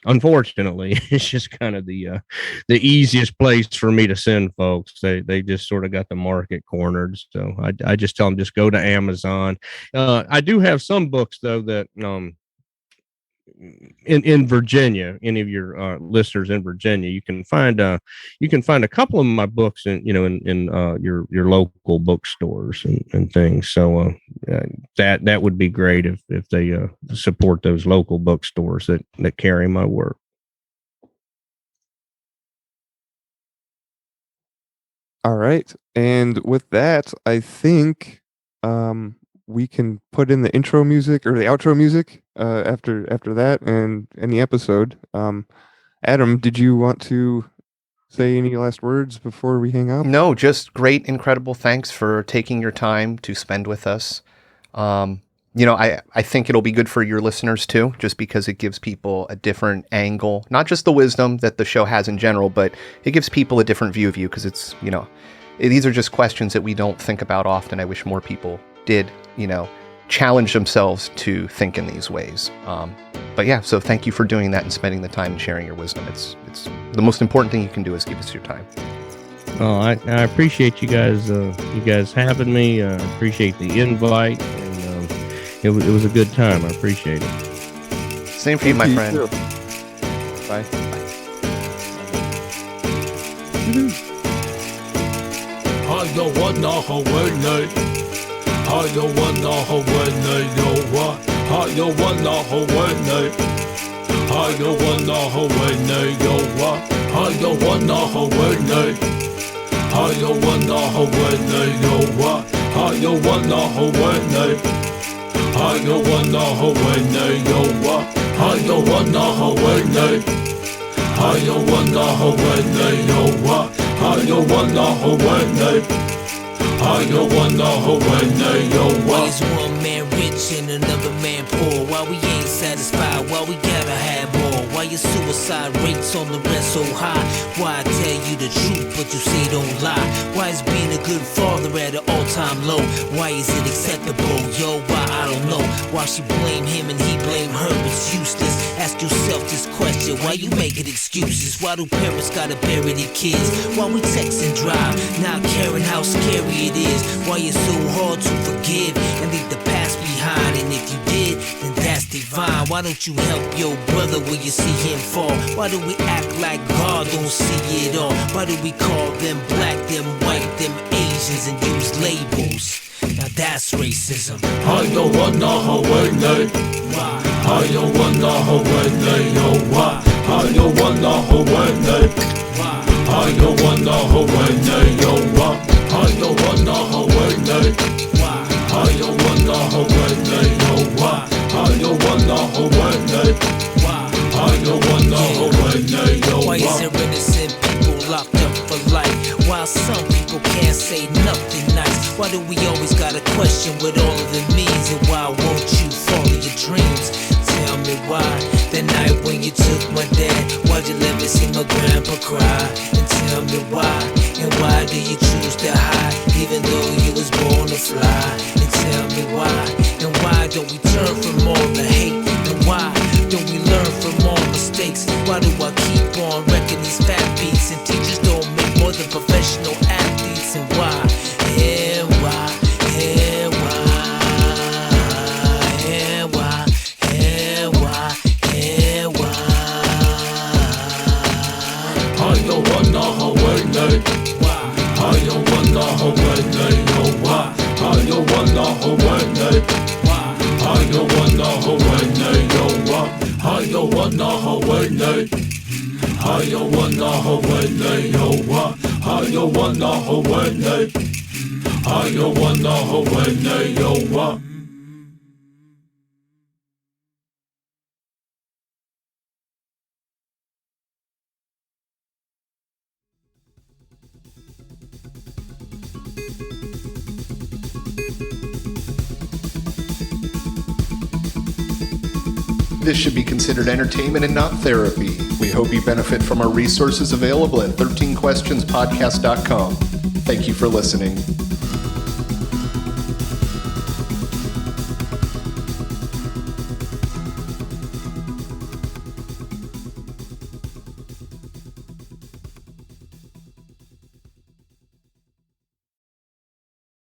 unfortunately, it's just kind of the easiest place for me to send folks. They just sort of got the market cornered. So I just tell them, just go to Amazon. I do have some books though that, in Virginia, any of your listeners in Virginia, you can find a couple of my books in your local bookstores and things. So that would be great if they support those local bookstores that carry my work. All right, and with that, I think we can put in the intro music or the outro music after that and the episode. Adam, did you want to say any last words before we hang up? No, just great, incredible thanks for taking your time to spend with us. You know, I think it'll be good for your listeners too, just because it gives people a different angle, not just the wisdom that the show has in general, but it gives people a different view of you, because it's, you know, these are just questions that we don't think about often. I wish more people did, you know, challenge themselves to think in these ways. But yeah, so thank you for doing that and spending the time and sharing your wisdom. It's the most important thing you can do is give us your time. Oh, I appreciate you guys having me. I appreciate the invite, and it was a good time. I appreciate it. Same for you, my friend. Too. Bye. Har jag wanna ha vänner, yo what? Har jag wanna ha vänner? Har jag wanna ha vänner, yo what? Har jag wanna ha vänner? Har jag wanna ha vänner, yo what? Har jag wanna ha vänner? Har jag wanna ha vänner, yo what? Har jag wanna ha vänner? Har jag wanna ha vänner, yo what? Har jag wanna ha vänner? How you wanna hold when yo what? Why is one man rich and another man poor? Why we ain't satisfied? Why we gotta have more? Why your suicide rates on the rest so high? Why I tell you the truth but you say don't lie? Why is being a good father at an all-time low? Why is it acceptable? Yo, why? I don't know. Why she blame him and he blame her? It's useless. Ask yourself this question. Why you making excuses? Why do parents gotta bury their kids? Why we text and drive, not caring how scary it is? Why it's so hard to forgive and leave the past behind? And if you did, then that's divine. Why don't you help your brother when you see him fall? Why do we act like God don't see it all? Why do we call them black, them white, them Asians and use labels? Now that's racism. I don't wanna Hawaii. Why? I don't wanna Hawaii. Yo, why? I don't wanna Hawaii. Why? I don't wanna Hawaii. Yo, why? I don't wanna Hawaii. Why? I don't wanna Hawaii. Yo, why? I don't wanna Hawaii. Why? I don't wanna Hawaii. Yo, Why is there innocent people locked up for life, while some people can't say nothing nice? Why do we always gotta question what all of it means? And why won't you follow your dreams? Tell me why. That night when you took my dad, why'd you let me see my grandpa cry? And tell me why. And why do you choose to hide, even though you was born to fly? And tell me why. And why don't we turn from all the hate? And why don't we learn from all mistakes? Why do I keep on wrecking these fat beats? And teachers don't make more than professional athletes? And why? And why? And why? And why? And why? And why? I don't wanna Hawaii. Why? I don't wanna Hawaii. Yo, why? I don't wanna Hawaii. Why? I don't wanna Hawaii. Yo, why? I don't wanna Hawaii. I don't wanna Hawaii. Yo, why? I don't wanna Hawaii. I don't wanna Hawaii. Yo, why? This should be considered entertainment and not therapy. We hope you benefit from our resources available at 13questionspodcast.com. Thank you for listening.